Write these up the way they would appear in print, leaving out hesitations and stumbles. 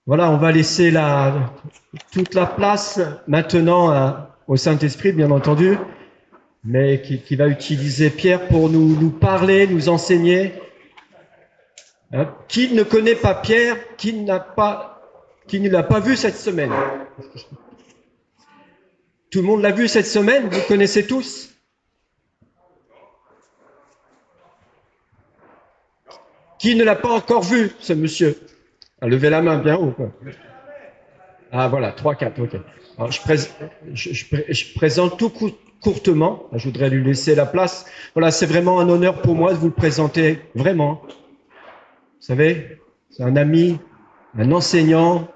Voilà, on va laisser toute la place maintenant au Saint-Esprit, bien entendu, mais qui va utiliser Pierre pour nous parler, nous enseigner. Qui ne connaît pas Pierre, qui ne l'a pas vu cette semaine? Tout le monde l'a vu cette semaine, vous connaissez tous? Qui ne l'a pas encore vu, ce monsieur? Levez la main bien haut. Ah voilà, 3, 4, ok. Alors, je présente tout courtement. Je voudrais lui laisser la place. Voilà, c'est vraiment un honneur pour moi de vous le présenter, vraiment. Vous savez, c'est un ami, un enseignant.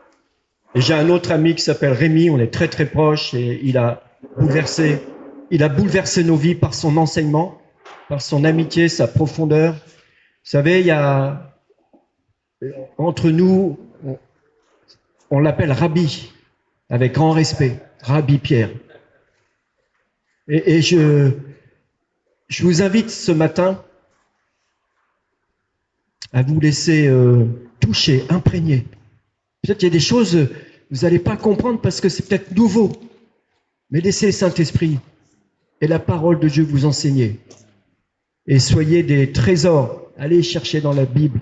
Et j'ai un autre ami qui s'appelle Rémi, on est très très proches et il a bouleversé nos vies par son enseignement, par son amitié, sa profondeur. Vous savez, il y a entre nous, on l'appelle Rabbi, avec grand respect, Rabbi Pierre. Et je vous invite ce matin à vous laisser toucher, imprégner. Peut-être qu'il y a des choses que vous n'allez pas comprendre parce que c'est peut-être nouveau. Mais laissez le Saint-Esprit et la parole de Dieu vous enseigner. Et soyez des trésors. Allez chercher dans la Bible.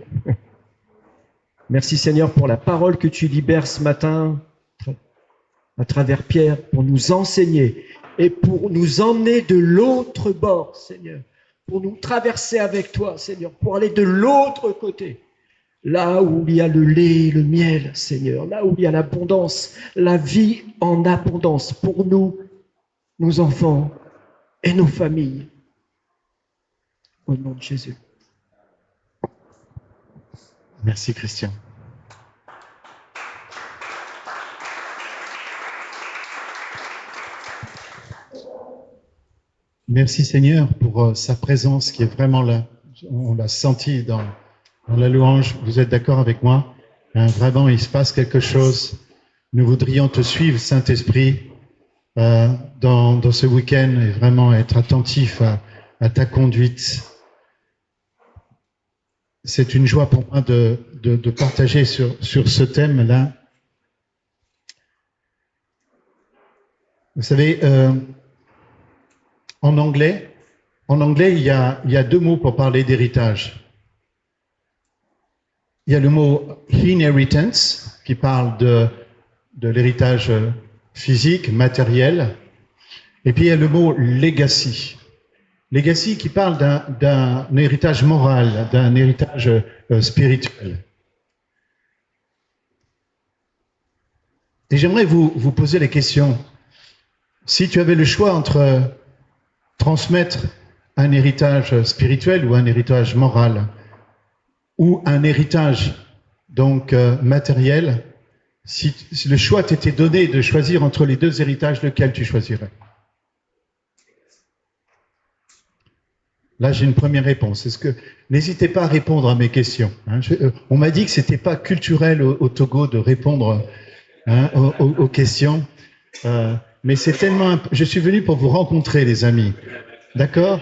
Merci Seigneur pour la parole que tu libères ce matin à travers Pierre pour nous enseigner et pour nous emmener de l'autre bord, Seigneur. Pour nous traverser avec toi, Seigneur, pour aller de l'autre côté. Là où il y a le lait et le miel, Seigneur, là où il y a l'abondance, la vie en abondance pour nous, nos enfants et nos familles. Au nom de Jésus. Merci Christian. Merci Seigneur pour sa présence qui est vraiment là. On l'a senti dans la louange. Vous êtes d'accord avec moi? Vraiment, il se passe quelque chose. Nous voudrions te suivre, Saint-Esprit, dans ce week-end et vraiment être attentif à ta conduite. C'est une joie pour moi de partager sur ce thème-là. Vous savez, en anglais, il y a deux mots pour parler d'héritage. Il y a le mot inheritance, qui parle de l'héritage physique, matériel. Et puis il y a le mot legacy. Legacy qui parle d'un héritage moral, d'un héritage spirituel. Et j'aimerais vous poser la question. Si tu avais le choix entre transmettre un héritage spirituel ou un héritage moral, ou un héritage donc matériel, si le choix t'était donné de choisir entre les deux héritages, lequel tu choisirais? Là, j'ai une première réponse. N'hésitez pas à répondre à mes questions. On m'a dit que c'était pas culturel au Togo de répondre aux questions, mais c'est tellement. Je suis venu pour vous rencontrer, les amis. D'accord?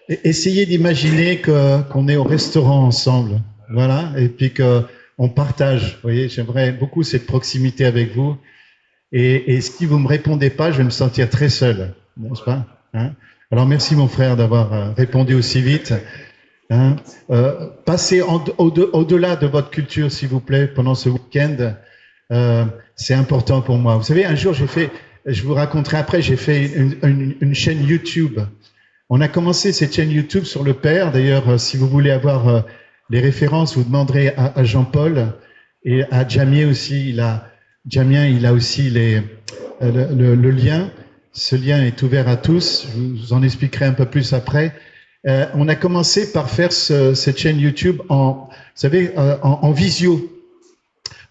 Essayez d'imaginer qu'on est au restaurant ensemble, voilà, et puis qu'on partage. Vous voyez, j'aimerais beaucoup cette proximité avec vous. Et si vous me répondez pas, je vais me sentir très seul, n'est-ce pas? Alors merci mon frère d'avoir répondu aussi vite. Passez au-delà de votre culture, s'il vous plaît, pendant ce week-end. C'est important pour moi. Vous savez, un jour, je vous raconterai après, j'ai fait une chaîne YouTube. On a commencé cette chaîne YouTube sur le Père. D'ailleurs, si vous voulez avoir les références, vous demanderez à Jean-Paul et à Jamien aussi. Jamien, il a aussi le lien. Ce lien est ouvert à tous. Je vous en expliquerai un peu plus après. On a commencé par faire cette chaîne YouTube en visio.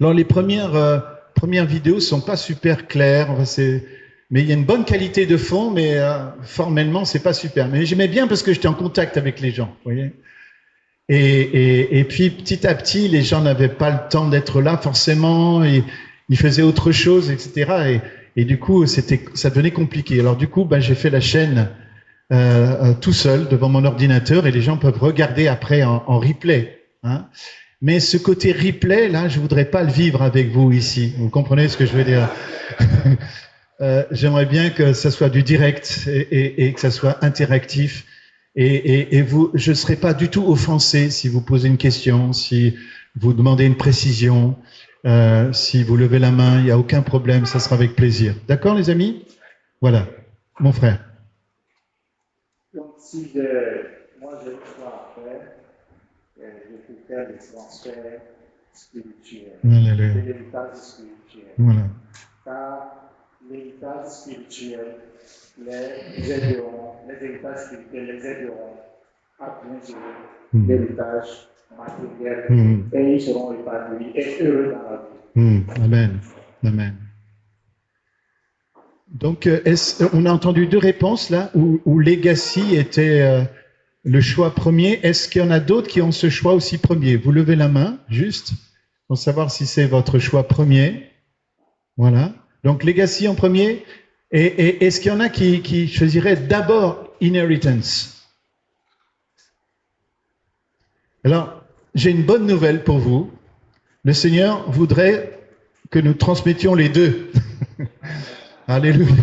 Alors les premières vidéos sont pas super claires. Mais il y a une bonne qualité de fond, mais formellement c'est pas super. Mais j'aimais bien parce que j'étais en contact avec les gens, vous voyez. Et puis petit à petit, les gens n'avaient pas le temps d'être là forcément. Ils faisaient autre chose, etc. Et du coup, ça devenait compliqué. Alors du coup, j'ai fait la chaîne tout seul devant mon ordinateur et les gens peuvent regarder après en replay. Mais ce côté replay, là, je voudrais pas le vivre avec vous ici. Vous comprenez ce que je veux dire? J'aimerais bien que ça soit du direct et que ça soit interactif. Et vous, je ne serai pas du tout offensé si vous posez une question, si vous demandez une précision, si vous levez la main, il n'y a aucun problème, ça sera avec plaisir. D'accord, les amis? Voilà, mon frère. Donc, moi j'ai le choix à faire, je peux faire des transferts spirituels, Alléluia. de l'héritage spirituel. Voilà. Car l'héritage spirituel les aideront, les héritages spirituels les aideront à bien gérer l'héritage matériel et ils seront épanouis et heureux dans la vie. Amen. Amen. Donc, on a entendu deux réponses là, où legacy était le choix premier. Est-ce qu'il y en a d'autres qui ont ce choix aussi premier? Vous levez la main, juste, pour savoir si c'est votre choix premier. Voilà. Donc, legacy en premier. Et est-ce qu'il y en a qui choisiraient d'abord inheritance? Alors, j'ai une bonne nouvelle pour vous. Le Seigneur voudrait que nous transmettions les deux. Alléluia.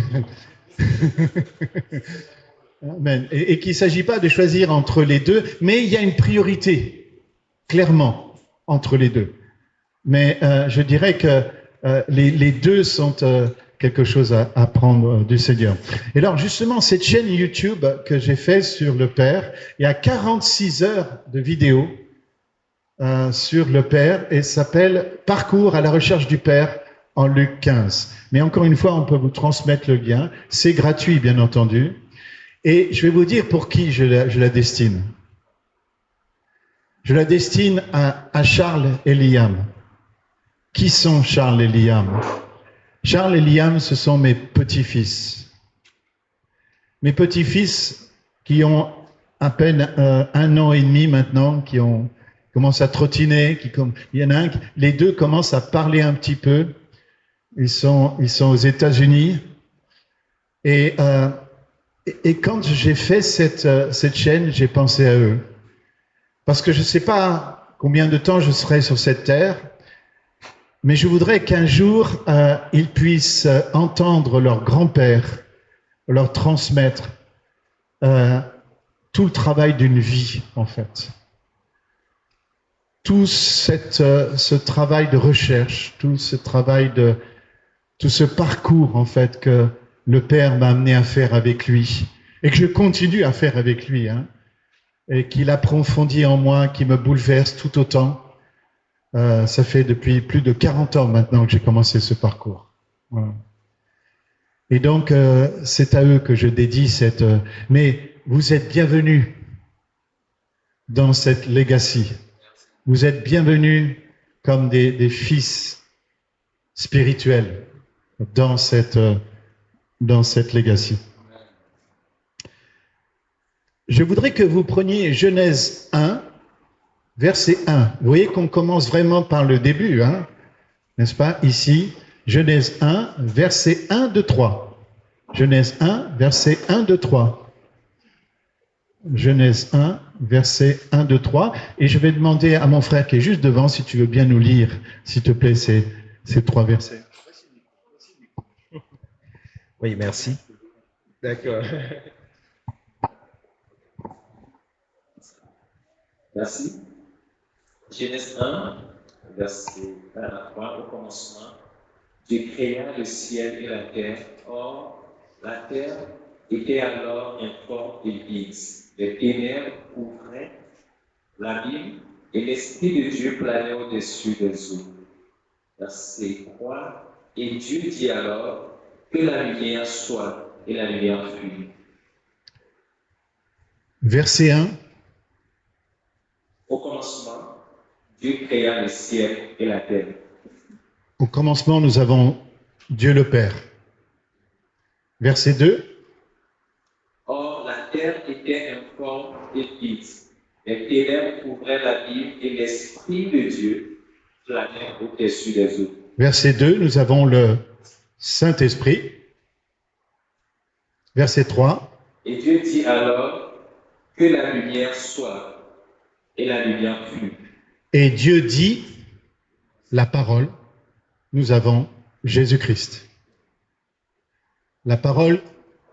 Amen. Et qu'il ne s'agit pas de choisir entre les deux, mais il y a une priorité, clairement, entre les deux. Mais je dirais que les deux sont quelque chose à prendre du Seigneur. Et alors, justement, cette chaîne YouTube que j'ai faite sur le Père, il y a 46 heures de vidéos sur le Père et s'appelle « Parcours à la recherche du Père » en Luc 15. Mais encore une fois, on peut vous transmettre le lien. C'est gratuit, bien entendu. Et je vais vous dire pour qui je la destine. Je la destine à Charles et Liam. Qui sont Charles et Liam? Charles et Liam, ce sont mes petits-fils. Mes petits-fils qui ont à peine 1 an et demi maintenant, qui commencent à trottiner. Il y en a un, les deux commencent à parler un petit peu. Ils sont aux États-Unis. Et quand j'ai fait cette chaîne, j'ai pensé à eux. Parce que je ne sais pas combien de temps je serai sur cette terre, mais je voudrais qu'un jour, ils puissent entendre leur grand-père, leur transmettre tout le travail d'une vie, en fait. Tout ce travail de recherche, tout ce parcours, en fait, que le Père m'a amené à faire avec lui, et que je continue à faire avec lui, hein, et qu'il approfondit en moi, qui me bouleverse tout autant. Ça fait depuis plus de 40 ans maintenant que j'ai commencé ce parcours. Voilà. Et donc, c'est à eux que je dédie cette... mais vous êtes bienvenus dans cette legacy. Vous êtes bienvenus comme des fils spirituels dans cette legacy. Je voudrais que vous preniez Genèse 1, verset 1. Vous voyez qu'on commence vraiment par le début, hein, n'est-ce pas? Ici, Genèse 1, verset 1, 2, 3. Genèse 1, verset 1, 2, 3. Genèse 1, verset 1, 2, 3. Et je vais demander à mon frère qui est juste devant, si tu veux bien nous lire, s'il te plaît, ces 3 versets. Oui, merci. D'accord. Merci. Genèse 1, verset 1 à 3, au commencement, Dieu créa le ciel et la terre. Or, la terre était alors informe et vide. Les ténèbres couvraient l'abîme et l'Esprit de Dieu planait au-dessus des eaux. Verset 3, et Dieu dit alors que la lumière soit, et la lumière fut. Verset 1. Au commencement, Dieu créa le ciel et la terre. Au commencement, nous avons Dieu le Père. Verset 2. Or, la terre était informe et vide. Les ténèbres couvraient l'abîme et l'Esprit de Dieu planait au-dessus des eaux. Verset 2, nous avons le Saint-Esprit. Verset 3. Et Dieu dit alors que la lumière soit, et la lumière fut. Et Dieu dit, la parole, nous avons Jésus-Christ. La parole,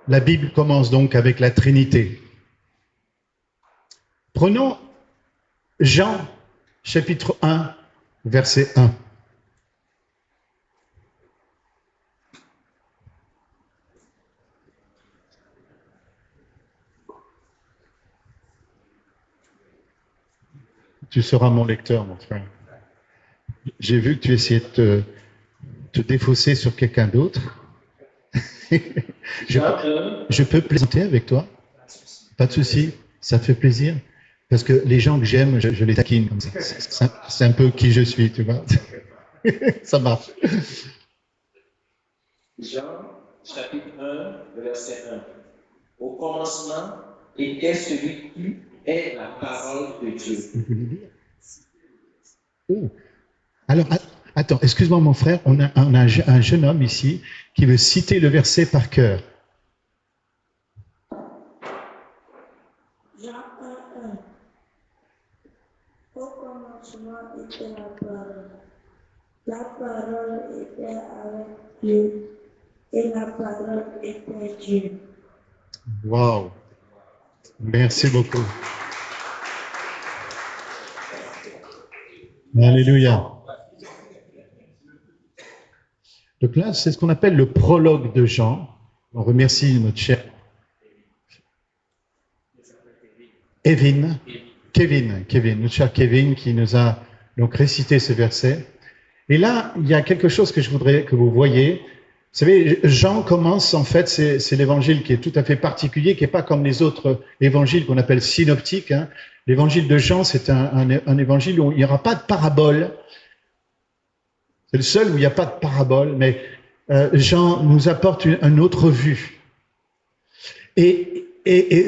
la Bible commence donc avec la Trinité. Prenons Jean, chapitre 1, verset 1. Tu seras mon lecteur, mon frère. J'ai vu que tu essayais de te défausser sur quelqu'un d'autre. Je peux plaisanter avec toi? Pas de souci, ça fait plaisir. Parce que les gens que j'aime, je les taquine comme ça. C'est un peu qui je suis, tu vois. Ça marche. Jean, chapitre 1, verset 1. Au commencement était celui qui est la parole de Dieu. Oh. Alors, attends, excuse-moi mon frère, on a un jeune homme ici qui veut citer le verset par cœur. Jean 1:1. Au commencement était la parole. La parole était avec Dieu et la parole était Dieu. Waouh! Merci beaucoup. Alléluia. Donc là, c'est ce qu'on appelle le prologue de Jean. On remercie notre cher Kevin, notre cher Kevin, qui nous a donc récité ce verset. Et là, il y a quelque chose que je voudrais que vous voyez. Vous savez, Jean commence, en fait, c'est l'évangile qui est tout à fait particulier, qui n'est pas comme les autres évangiles qu'on appelle synoptiques. Hein. L'évangile de Jean, c'est un évangile où il n'y aura pas de parabole. C'est le seul où il n'y a pas de parabole, mais Jean nous apporte une autre vue. Et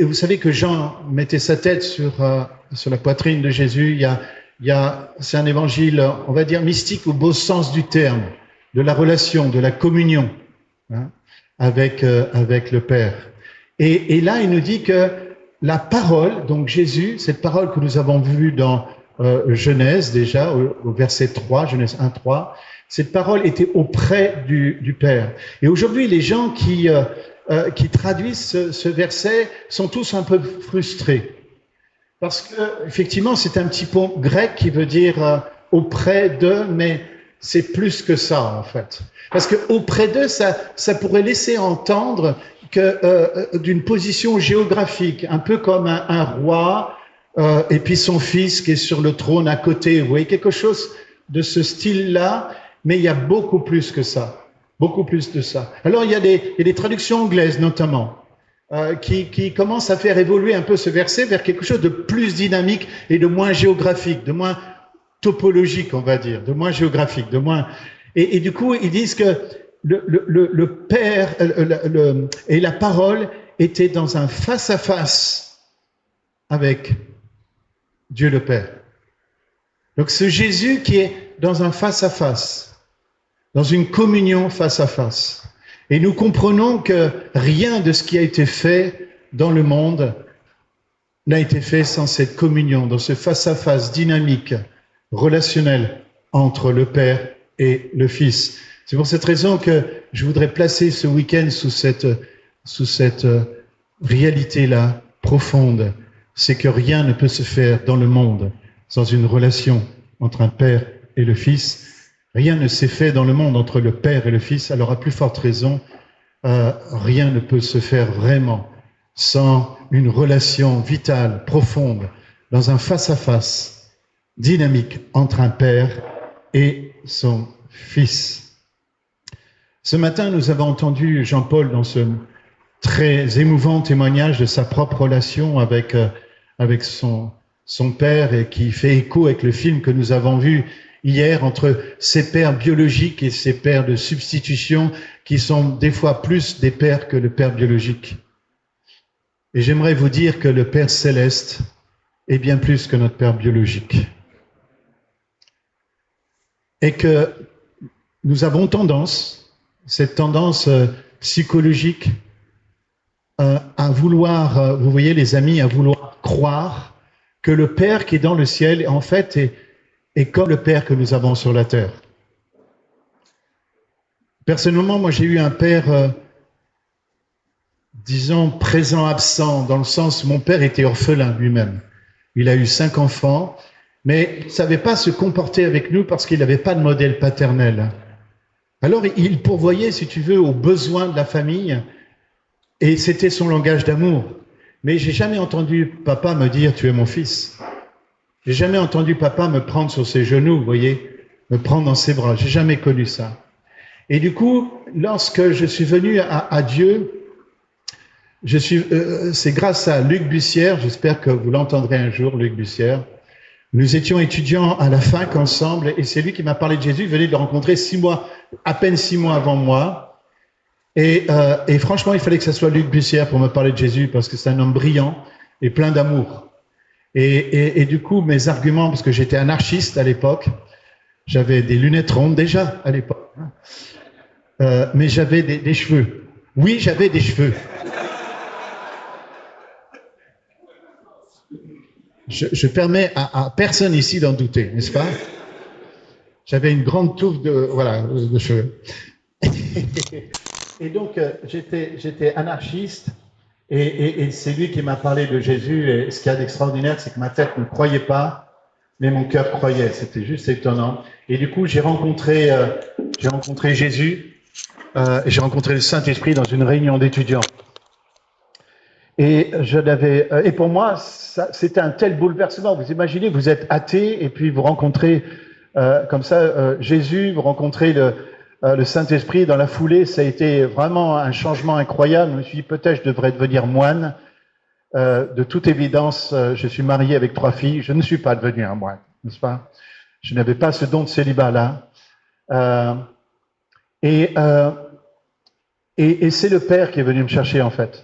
vous savez que Jean mettait sa tête sur la poitrine de Jésus. C'est un évangile, on va dire, mystique au beau sens du terme, de la relation, de la communion hein, avec le Père. Et là, il nous dit que la parole, donc Jésus, cette parole que nous avons vue dans Genèse déjà, au verset 3, Genèse 1, 3, cette parole était auprès du Père. Et aujourd'hui, les gens qui traduisent ce verset sont tous un peu frustrés. Parce que, effectivement, c'est un petit mot grec qui veut dire auprès de, mais c'est plus que ça, en fait. Parce que auprès d'eux, ça pourrait laisser entendre que d'une position géographique, un peu comme un roi, et puis son fils qui est sur le trône à côté. Vous voyez, quelque chose de ce style-là, mais il y a beaucoup plus que ça. Beaucoup plus de ça. Alors, il y a des traductions anglaises, notamment, qui commencent à faire évoluer un peu ce verset vers quelque chose de plus dynamique et de moins géographique, de moins topologique, on va dire, de moins géographique, de moins... Et du coup, ils disent que le Père et la parole étaient dans un face-à-face avec Dieu le Père. Donc, ce Jésus qui est dans un face-à-face, dans une communion face-à-face. Et nous comprenons que rien de ce qui a été fait dans le monde n'a été fait sans cette communion, dans ce face-à-face dynamique, relationnel entre le Père et le Fils. C'est pour cette raison que je voudrais placer ce week-end sous cette réalité-là profonde. C'est que rien ne peut se faire dans le monde sans une relation entre un Père et le Fils. Rien ne s'est fait dans le monde entre le Père et le Fils. Alors, à plus forte raison, rien ne peut se faire vraiment sans une relation vitale, profonde, dans un face-à-face dynamique entre un Père et son Fils. Ce matin, nous avons entendu Jean-Paul dans ce très émouvant témoignage de sa propre relation avec son père et qui fait écho avec le film que nous avons vu hier entre ses pères biologiques et ses pères de substitution qui sont des fois plus des pères que le père biologique. Et j'aimerais vous dire que le Père céleste est bien plus que notre père biologique. Et que nous avons cette tendance psychologique à vouloir, vous voyez les amis, à vouloir croire que le Père qui est dans le ciel, en fait, est comme le Père que nous avons sur la terre. Personnellement, moi j'ai eu un père, disons, présent-absent, dans le sens où mon père était orphelin lui-même. Il a eu 5 enfants, mais il ne savait pas se comporter avec nous parce qu'il n'avait pas de modèle paternel. Alors il pourvoyait, si tu veux, aux besoins de la famille, et c'était son langage d'amour. Mais j'ai jamais entendu papa me dire « tu es mon fils ». J'ai jamais entendu papa me prendre sur ses genoux, vous voyez, me prendre dans ses bras. J'ai jamais connu ça. Et du coup, lorsque je suis venu à Dieu, c'est grâce à Luc Bussière, j'espère que vous l'entendrez un jour, Luc Bussière. Nous étions étudiants à la fac ensemble et c'est lui qui m'a parlé de Jésus. Il venait de le rencontrer à peine 6 mois avant moi. Et franchement, il fallait que ce soit Luc Bussière pour me parler de Jésus parce que c'est un homme brillant et plein d'amour. Et du coup, mes arguments, parce que j'étais anarchiste à l'époque, j'avais des lunettes rondes déjà à l'époque, mais j'avais des cheveux. Oui, j'avais des cheveux. Je permets à personne ici d'en douter, n'est-ce pas? J'avais une grande touffe de cheveux. Et donc, j'étais anarchiste, et c'est lui qui m'a parlé de Jésus, et ce qu'il y a d'extraordinaire, c'est que ma tête ne croyait pas, mais mon cœur croyait, c'était juste étonnant. Et du coup, j'ai rencontré Jésus, j'ai rencontré le Saint-Esprit dans une réunion d'étudiants. Et pour moi, c'était un tel bouleversement. Vous imaginez, vous êtes athée et puis vous rencontrez comme ça Jésus, vous rencontrez le Saint-Esprit dans la foulée. Ça a été vraiment un changement incroyable. Je me suis dit peut-être je devrais devenir moine. De toute évidence, je suis marié avec 3 filles. Je ne suis pas devenu un moine, n'est-ce pas? Je n'avais pas ce don de célibat-là. Et c'est le Père qui est venu me chercher en fait.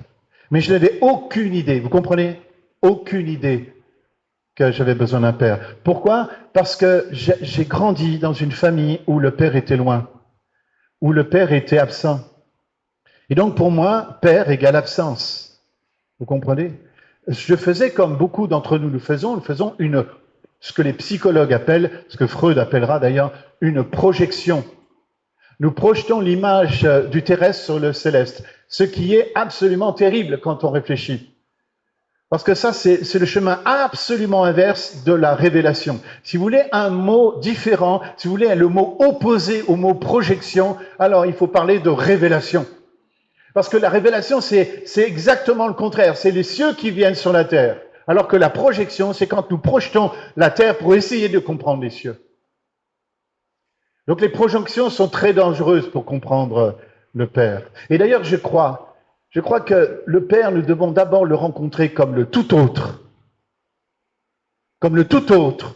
Mais je n'avais aucune idée, vous comprenez? Aucune idée que j'avais besoin d'un père. Pourquoi? Parce que j'ai grandi dans une famille où le père était loin, où le père était absent. Et donc pour moi, père égale absence. Vous comprenez? Je faisais comme beaucoup d'entre nous le faisons ce que les psychologues appellent, ce que Freud appellera d'ailleurs, une projection. Nous projetons l'image du terrestre sur le céleste, ce qui est absolument terrible quand on réfléchit. Parce que ça, c'est le chemin absolument inverse de la révélation. Si vous voulez un mot différent, si vous voulez le mot opposé au mot projection, alors il faut parler de révélation. Parce que la révélation, c'est exactement le contraire. C'est les cieux qui viennent sur la terre. Alors que la projection, c'est quand nous projetons la terre pour essayer de comprendre les cieux. Donc les projections sont très dangereuses pour comprendre le Père. Et d'ailleurs, je crois que le Père, nous devons d'abord le rencontrer comme le tout autre. Comme le tout autre.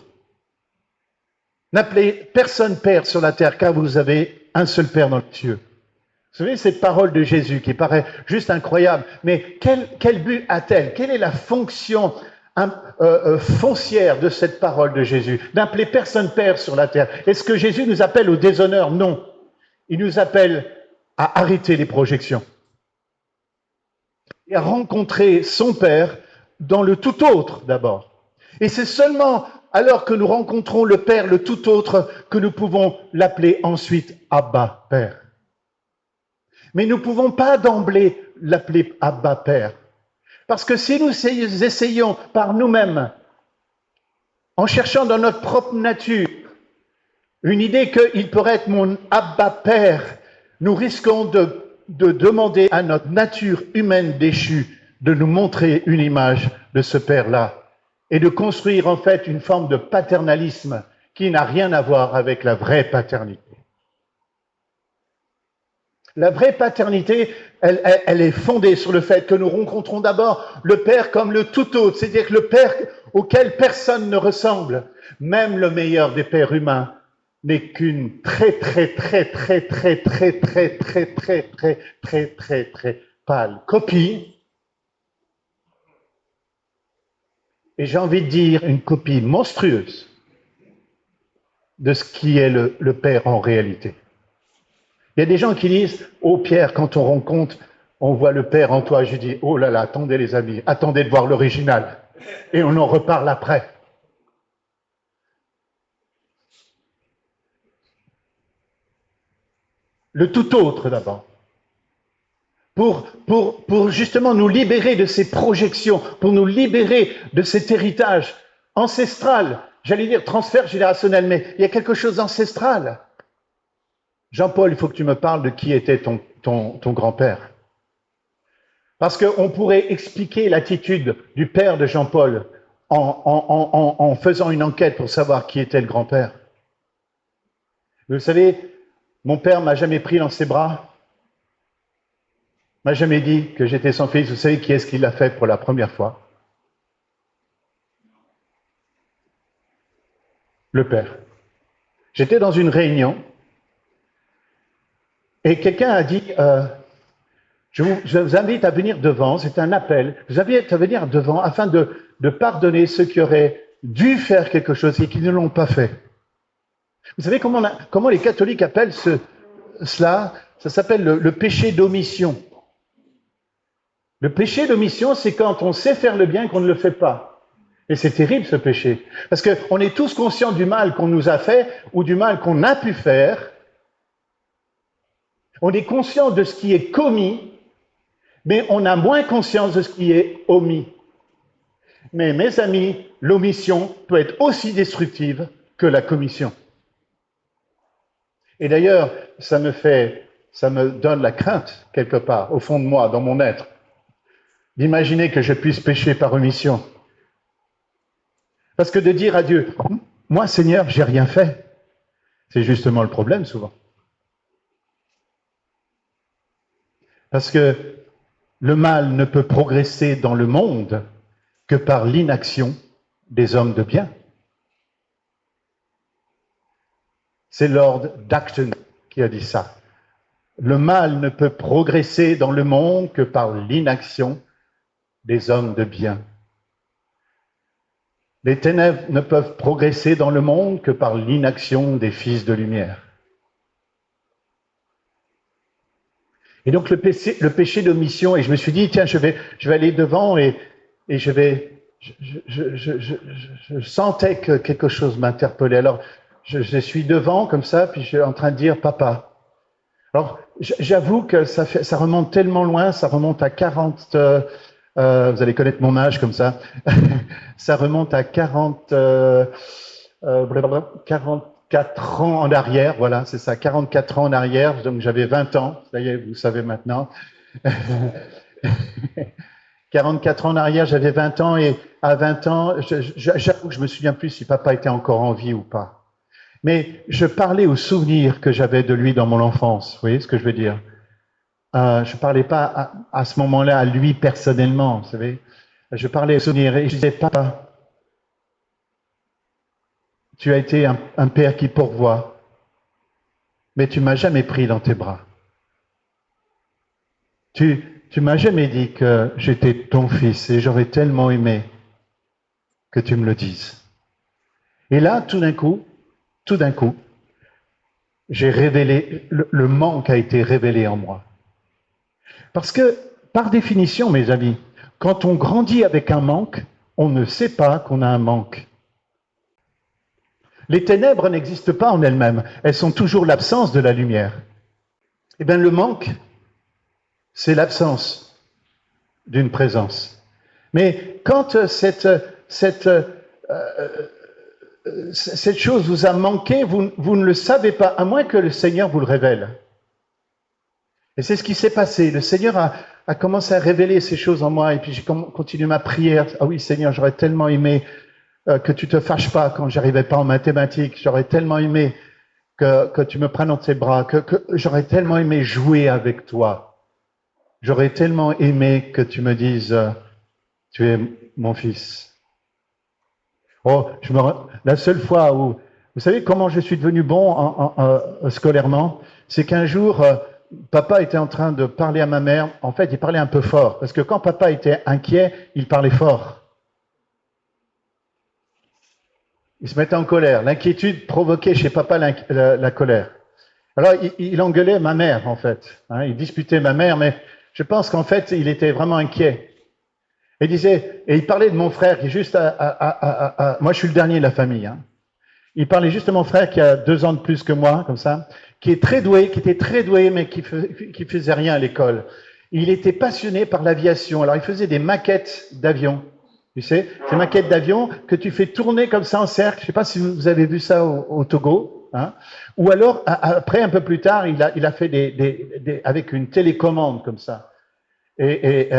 N'appelez personne Père sur la terre, car vous avez un seul Père dans les cieux. Vous savez, cette parole de Jésus qui paraît juste incroyable, mais quel but a-t-elle? Quelle est la fonction foncière de cette parole de Jésus? D'appeler personne Père sur la terre. Est-ce que Jésus nous appelle au déshonneur? Non. Il nous appelle à arrêter les projections et à rencontrer son Père dans le tout autre d'abord. Et c'est seulement alors que nous rencontrons le Père, le tout autre, que nous pouvons l'appeler ensuite Abba, Père. Mais nous ne pouvons pas d'emblée l'appeler Abba, Père. Parce que si nous essayons par nous-mêmes, en cherchant dans notre propre nature, une idée qu'il pourrait être mon Abba Père, nous risquons de demander à notre nature humaine déchue de nous montrer une image de ce Père-là et de construire en fait une forme de paternalisme qui n'a rien à voir avec la vraie paternité. La vraie paternité, elle est fondée sur le fait que nous rencontrons d'abord le Père comme le tout autre, c'est-à-dire que le Père auquel personne ne ressemble, même le meilleur des pères humains, n'est qu'une très pâle copie. Et j'ai envie de dire une copie monstrueuse de ce qui est le Père en réalité. Il y a des gens qui disent « Oh Pierre, quand on rencontre, on voit le Père en toi. » Je dis « Oh là là, attendez les amis, attendez de voir l'original. Et on en reparle après. » le tout autre d'abord. Pour justement nous libérer de ces projections, pour nous libérer de cet héritage ancestral, j'allais dire transfert générationnel, mais il y a quelque chose d'ancestral. Jean-Paul, il faut que tu me parles de qui était ton grand-père. Parce qu'on pourrait expliquer l'attitude du père de Jean-Paul en faisant une enquête pour savoir qui était le grand-père. Vous savez, mon père m'a jamais pris dans ses bras, m'a jamais dit que j'étais son fils. Vous savez qui est-ce qui l'a fait pour la première fois? Le père. J'étais dans une réunion et quelqu'un a dit je vous invite à venir devant, c'est un appel, je vous invite à venir devant afin de pardonner ceux qui auraient dû faire quelque chose et qui ne l'ont pas fait. Vous savez comment les catholiques appellent cela? Ça s'appelle le péché d'omission. Le péché d'omission, c'est quand on sait faire le bien et qu'on ne le fait pas. Et c'est terrible ce péché. Parce qu'on est tous conscients du mal qu'on nous a fait ou du mal qu'on a pu faire. On est conscient de ce qui est commis, mais on a moins conscience de ce qui est omis. Mais mes amis, l'omission peut être aussi destructive que la commission. Et d'ailleurs, ça me donne la crainte, quelque part, au fond de moi, dans mon être, d'imaginer que je puisse pécher par omission. Parce que de dire à Dieu, moi Seigneur, j'ai rien fait, c'est justement le problème souvent. Parce que le mal ne peut progresser dans le monde que par l'inaction des hommes de bien. C'est Lord Acton qui a dit ça. Le mal ne peut progresser dans le monde que par l'inaction des hommes de bien. Les ténèbres ne peuvent progresser dans le monde que par l'inaction des fils de lumière. Et donc le péché d'omission, et je me suis dit, tiens, je vais aller devant et je sentais que quelque chose m'interpellait. Alors, je suis devant comme ça, puis je suis en train de dire, papa. Alors, j'avoue que ça remonte tellement loin, ça remonte à 40, vous allez connaître mon âge comme ça, ça remonte à 44 ans en arrière, voilà, c'est ça, 44 ans en arrière, donc j'avais 20 ans, ça y est, vous savez maintenant. 44 ans en arrière, j'avais 20 ans, et à 20 ans, j'avoue que je me souviens plus si papa était encore en vie ou pas. Mais je parlais aux souvenirs que j'avais de lui dans mon enfance, vous voyez ce que je veux dire? Je ne parlais pas à ce moment-là à lui personnellement, vous savez. Je parlais aux souvenirs et je disais, papa, tu as été un père qui pourvoit, mais tu m'as jamais pris dans tes bras. Tu m'as jamais dit que j'étais ton fils et j'aurais tellement aimé que tu me le dises. Et là, tout d'un coup, j'ai révélé, le manque a été révélé en moi. Parce que, par définition, mes amis, quand on grandit avec un manque, on ne sait pas qu'on a un manque. Les ténèbres n'existent pas en elles-mêmes, elles sont toujours l'absence de la lumière. Eh bien, le manque, c'est l'absence d'une présence. Mais quand cette chose vous a manqué, vous ne le savez pas, à moins que le Seigneur vous le révèle. Et c'est ce qui s'est passé. Le Seigneur a commencé à révéler ces choses en moi, et puis j'ai continué ma prière. Ah oui, Seigneur, j'aurais tellement aimé que tu te fâches pas quand j'arrivais pas en mathématiques. J'aurais tellement aimé que tu me prennes dans tes bras, que j'aurais tellement aimé jouer avec toi. J'aurais tellement aimé que tu me dises, tu es mon fils. Oh, la seule fois où, vous savez comment je suis devenu bon scolairement, c'est qu'un jour, papa était en train de parler à ma mère. En fait, il parlait un peu fort, parce que quand papa était inquiet, il parlait fort. Il se mettait en colère. L'inquiétude provoquait chez papa la colère. Alors, il engueulait ma mère, en fait. Hein, il disputait ma mère, mais je pense qu'en fait, il était vraiment inquiet. Et il parlait de mon frère qui est juste moi je suis le dernier de la famille. Hein. Il parlait juste de mon frère qui a 2 ans de plus que moi, comme ça, qui est très doué, qui était très doué, mais qui faisait rien à l'école. Il était passionné par l'aviation. Alors, il faisait des maquettes d'avions. Tu sais, ces maquettes d'avions que tu fais tourner comme ça en cercle. Je ne sais pas si vous avez vu ça au Togo. Hein. Ou alors, après, un peu plus tard, il a fait avec une télécommande comme ça. Et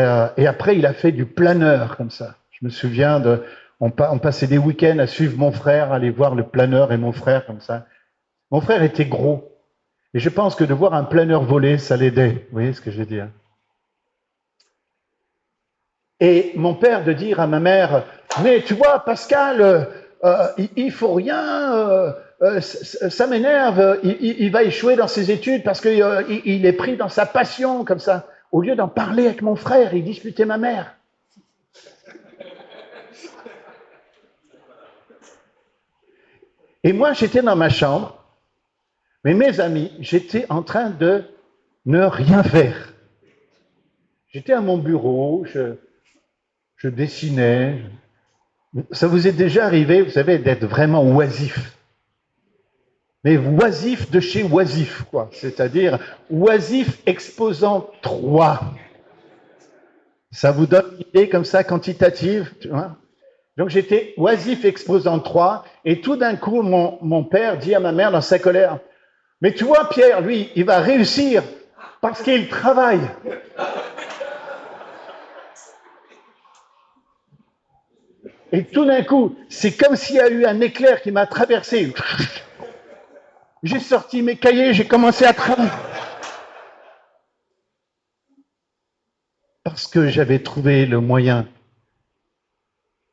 après, il a fait du planeur comme ça. Je me souviens on passait des week-ends à suivre mon frère, aller voir le planeur et mon frère comme ça. Mon frère était gros. Et je pense que de voir un planeur voler, ça l'aidait. Vous voyez ce que je veux dire? Et mon père de dire à ma mère, mais tu vois, Pascal, il faut rien, ça m'énerve, il va échouer dans ses études parce qu'il est pris dans sa passion, comme ça. Au lieu d'en parler avec mon frère, il disputait ma mère. Et moi, j'étais dans ma chambre, mais mes amis, j'étais en train de ne rien faire. J'étais à mon bureau, je dessinais. Ça vous est déjà arrivé, vous savez, d'être vraiment oisif. Mais oisif de chez oisif, quoi. C'est-à-dire oisif exposant 3. Ça vous donne une idée comme ça, quantitative, tu vois? Donc j'étais oisif exposant 3, et tout d'un coup, mon père dit à ma mère dans sa colère, « Mais tu vois, Pierre, lui, il va réussir parce qu'il travaille. » Et tout d'un coup, c'est comme s'il y a eu un éclair qui m'a traversé. J'ai sorti mes cahiers, j'ai commencé à travailler. Parce que j'avais trouvé le moyen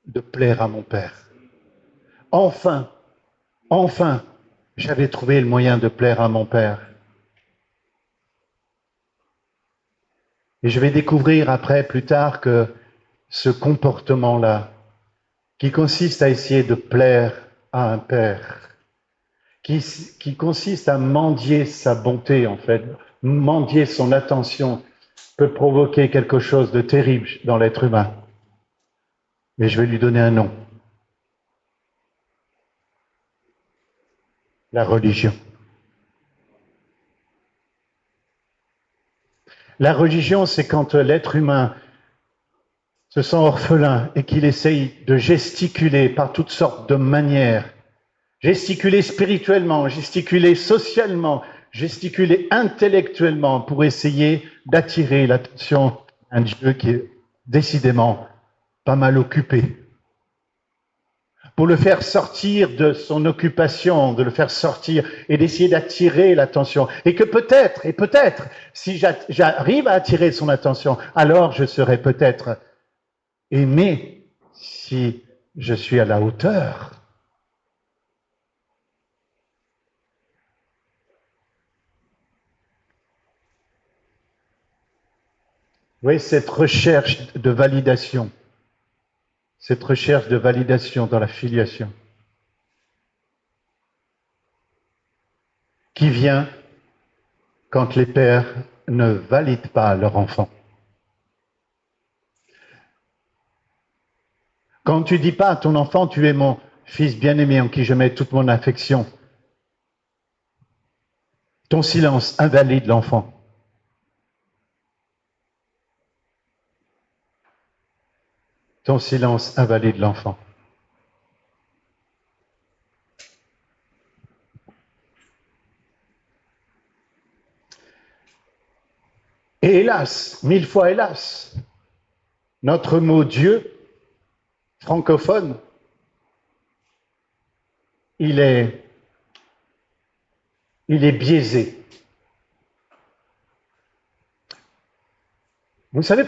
de plaire à mon père. Enfin, j'avais trouvé le moyen de plaire à mon père. Et je vais découvrir après, plus tard, que ce comportement-là, qui consiste à essayer de plaire à un père, qui consiste à mendier sa bonté, en fait, mendier son attention, peut provoquer quelque chose de terrible dans l'être humain. Mais je vais lui donner un nom. La religion. La religion, c'est quand l'être humain se sent orphelin et qu'il essaye de gesticuler par toutes sortes de manières, gesticuler spirituellement, gesticuler socialement, gesticuler intellectuellement pour essayer d'attirer l'attention d'un Dieu qui est décidément pas mal occupé. Pour le faire sortir de son occupation, de le faire sortir et d'essayer d'attirer l'attention. Et que peut-être, si j'arrive à attirer son attention, alors je serai peut-être aimé si je suis à la hauteur. Vous voyez, cette recherche de validation dans la filiation, qui vient quand les pères ne valident pas leur enfant. Quand tu dis pas à ton enfant, tu es mon fils bien-aimé en qui je mets toute mon affection, ton silence invalide l'enfant. Ton silence invalide l'enfant. Et hélas, 1000 fois hélas, notre mot Dieu, francophone, il est biaisé. Vous savez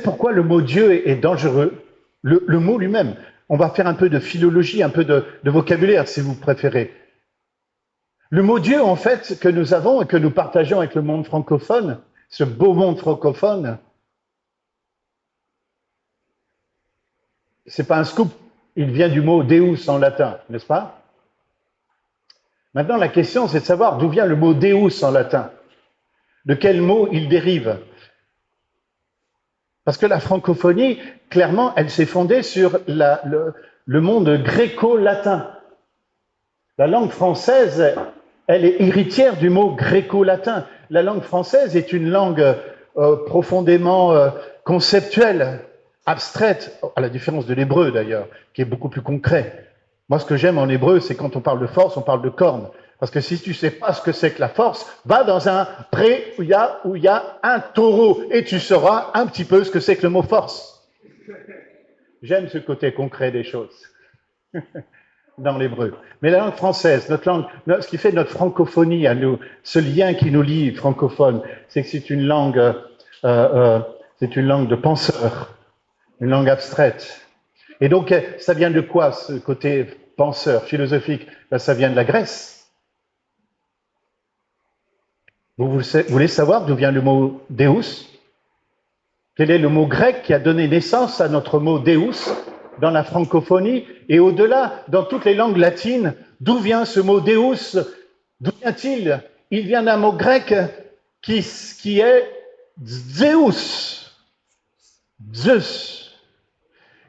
pourquoi le mot Dieu est dangereux? Le mot lui-même. On va faire un peu de philologie, un peu de vocabulaire, si vous préférez. Le mot Dieu, en fait, que nous avons et que nous partageons avec le monde francophone, ce beau monde francophone, c'est pas un scoop, il vient du mot Deus en latin, n'est-ce pas? Maintenant, la question, c'est de savoir d'où vient le mot Deus en latin. De quel mot il dérive? Parce que la francophonie, clairement, elle s'est fondée sur le monde gréco-latin. La langue française, elle est héritière du mot gréco-latin. La langue française est une langue profondément conceptuelle, abstraite, à la différence de l'hébreu d'ailleurs, qui est beaucoup plus concret. Moi, ce que j'aime en hébreu, c'est quand on parle de force, on parle de corne. Parce que si tu ne sais pas ce que c'est que la force, va dans un pré où il y a un taureau et tu sauras un petit peu ce que c'est que le mot force. J'aime ce côté concret des choses dans l'hébreu. Mais la langue française, notre langue, ce qui fait notre francophonie à nous, ce lien qui nous lie francophones, c'est que c'est une langue de penseurs, une langue abstraite. Et donc, ça vient de quoi, ce côté penseur, philosophique? Ben, ça vient de la Grèce. Vous voulez savoir d'où vient le mot Deus? Quel est le mot grec qui a donné naissance à notre mot Deus dans la francophonie et au-delà, dans toutes les langues latines? D'où vient ce mot Deus? D'où vient-il? Il vient d'un mot grec qui est Zeus. Zeus.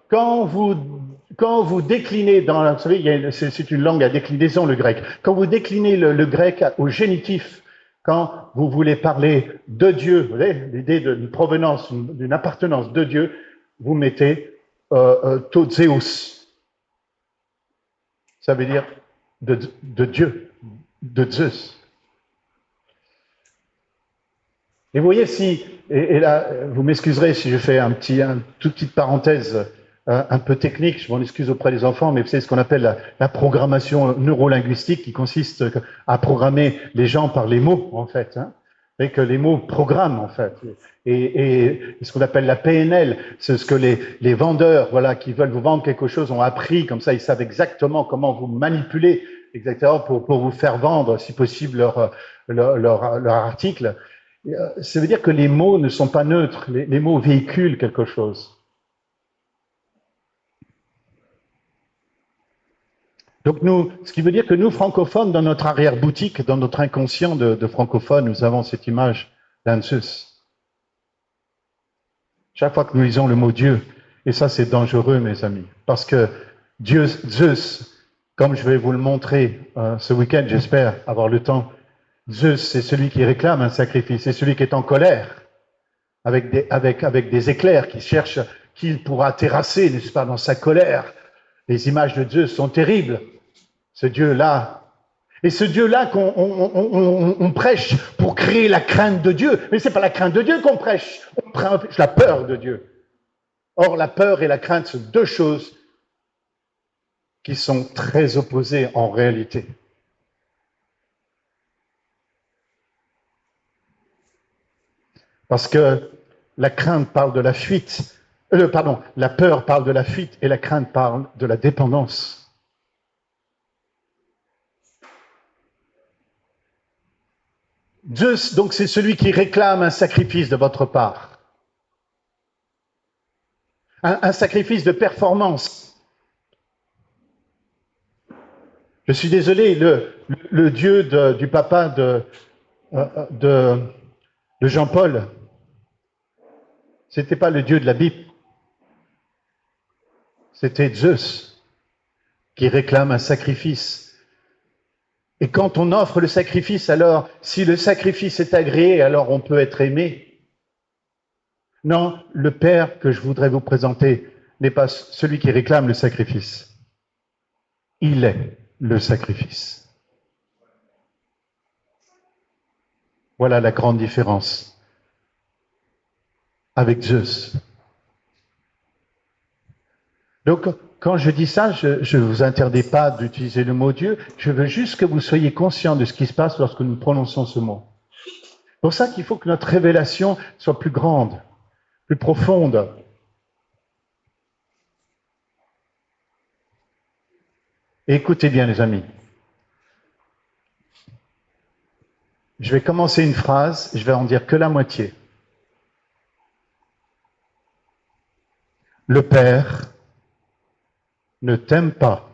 Quand vous déclinez vous savez, c'est une langue à déclinaison, le grec. Quand vous déclinez le grec au génitif, quand vous voulez parler de Dieu, vous voyez, l'idée d'une provenance, d'une appartenance de Dieu, vous mettez to Zeus. Ça veut dire de Dieu, de Zeus. Et vous voyez, et là, vous m'excuserez si je fais une toute petite parenthèse un peu technique, je m'en excuse auprès des enfants, mais c'est ce qu'on appelle la programmation neurolinguistique qui consiste à programmer les gens par les mots, en fait. Hein, et que les mots programment, en fait. Et ce qu'on appelle la PNL, c'est ce que les vendeurs, voilà, qui veulent vous vendre quelque chose ont appris, comme ça ils savent exactement comment vous manipuler, exactement pour vous faire vendre, si possible, leur article. Ça veut dire que les mots ne sont pas neutres, les mots véhiculent quelque chose. Donc ce qui veut dire que nous, francophones, dans notre arrière-boutique, dans notre inconscient de francophones, nous avons cette image d'un Zeus. Chaque fois que nous lisons le mot Dieu, et ça c'est dangereux, mes amis, parce que Zeus, comme je vais vous le montrer ce week-end, j'espère avoir le temps, Zeus, c'est celui qui réclame un sacrifice, c'est celui qui est en colère, avec des éclairs, qui cherche qui il pourra terrasser, n'est-ce pas, dans sa colère. Les images de Zeus sont terribles. Ce Dieu-là. Et ce Dieu-là qu'on prêche pour créer la crainte de Dieu. Mais ce n'est pas la crainte de Dieu qu'on prêche. On prêche la peur de Dieu. Or, la peur et la crainte sont deux choses qui sont très opposées en réalité. Parce que la crainte parle de la fuite. La peur parle de la fuite et la crainte parle de la dépendance. Zeus, donc, c'est celui qui réclame un sacrifice de votre part. Un sacrifice de performance. Je suis désolé, le Dieu du papa de Jean-Paul, c'était pas le Dieu de la Bible. C'était Zeus qui réclame un sacrifice. Et quand on offre le sacrifice, alors, si le sacrifice est agréé, alors on peut être aimé. Non, le Père que je voudrais vous présenter n'est pas celui qui réclame le sacrifice. Il est le sacrifice. Voilà la grande différence avec Zeus. Donc, quand je dis ça, je ne vous interdis pas d'utiliser le mot Dieu, je veux juste que vous soyez conscients de ce qui se passe lorsque nous prononçons ce mot. C'est pour ça qu'il faut que notre révélation soit plus grande, plus profonde. Et écoutez bien, les amis. Je vais commencer une phrase, je vais en dire que la moitié. Le Père ne t'aime pas.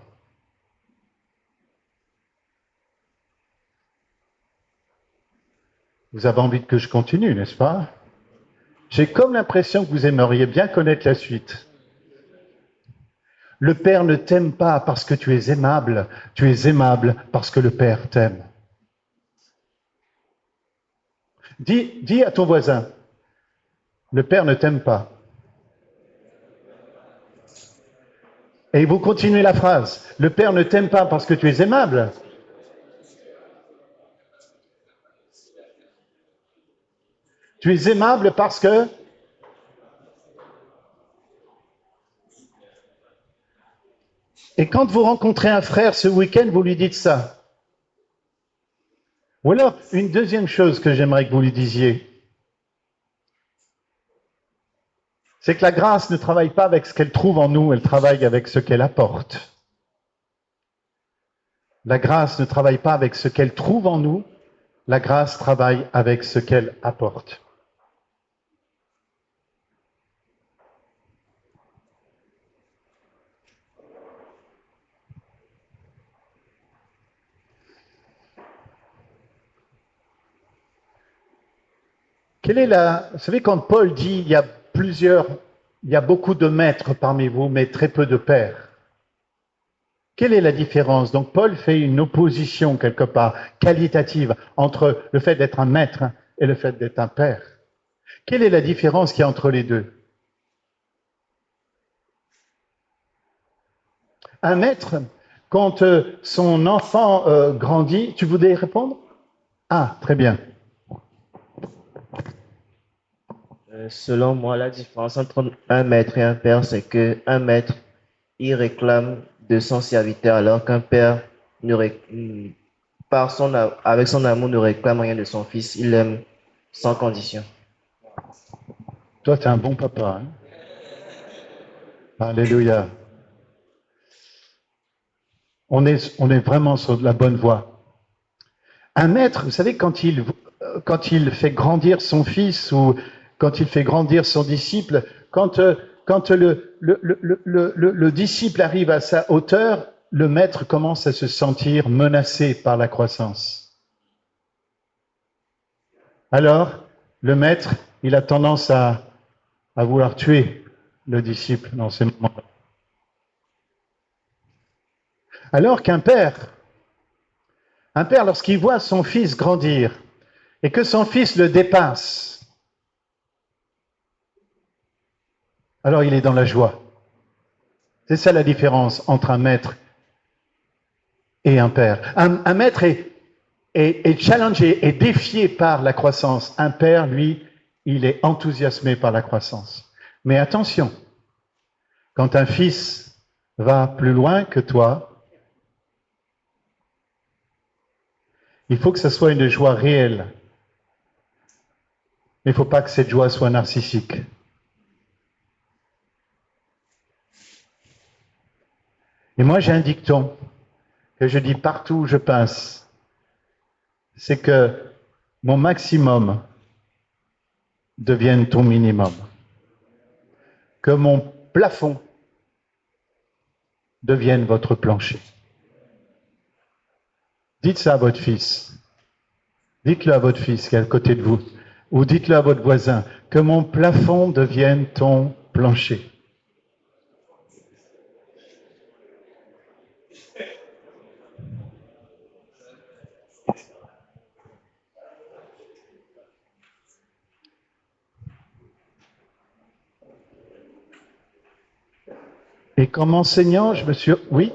Vous avez envie que je continue, n'est-ce pas? J'ai comme l'impression que vous aimeriez bien connaître la suite. Le Père ne t'aime pas parce que tu es aimable parce que le Père t'aime. Dis à ton voisin, le Père ne t'aime pas. Et vous continuez la phrase, le Père ne t'aime pas parce que tu es aimable. Tu es aimable parce que... Et quand vous rencontrez un frère ce week-end, vous lui dites ça. Ou alors, une deuxième chose que j'aimerais que vous lui disiez, c'est que la grâce ne travaille pas avec ce qu'elle trouve en nous, elle travaille avec ce qu'elle apporte. La grâce ne travaille pas avec ce qu'elle trouve en nous, la grâce travaille avec ce qu'elle apporte. Vous savez, quand Paul dit il y a beaucoup de maîtres parmi vous, mais très peu de pères. Quelle est la différence? Donc Paul fait une opposition quelque part qualitative entre le fait d'être un maître et le fait d'être un père. Quelle est la différence qu'il y a entre les deux? Un maître, quand son enfant grandit, tu voulais répondre? Ah, très bien. Selon moi, la différence entre un maître et un père, c'est que un maître, il réclame de son serviteur, alors qu'un père, avec son amour, ne réclame rien de son fils. Il l'aime sans condition. Toi, tu es un bon papa. Hein? Alléluia. On est vraiment sur la bonne voie. Un maître, vous savez, quand il fait grandir son fils ou quand il fait grandir son disciple, quand le disciple arrive à sa hauteur, le maître commence à se sentir menacé par la croissance. Alors, le maître, il a tendance à vouloir tuer le disciple dans ces moments-là. Alors qu'un père, lorsqu'il voit son fils grandir et que son fils le dépasse, alors il est dans la joie. C'est ça la différence entre un maître et un père. Un maître est challengé, est défié par la croissance. Un père, lui, il est enthousiasmé par la croissance. Mais attention, quand un fils va plus loin que toi, il faut que ce soit une joie réelle. Mais il ne faut pas que cette joie soit narcissique. Et moi, j'ai un dicton que je dis partout où je passe. C'est que mon maximum devienne ton minimum. Que mon plafond devienne votre plancher. Dites ça à votre fils. Dites-le à votre fils qui est à côté de vous. Ou dites-le à votre voisin. Que mon plafond devienne ton plancher. Et comme enseignant, je me suis... Oui?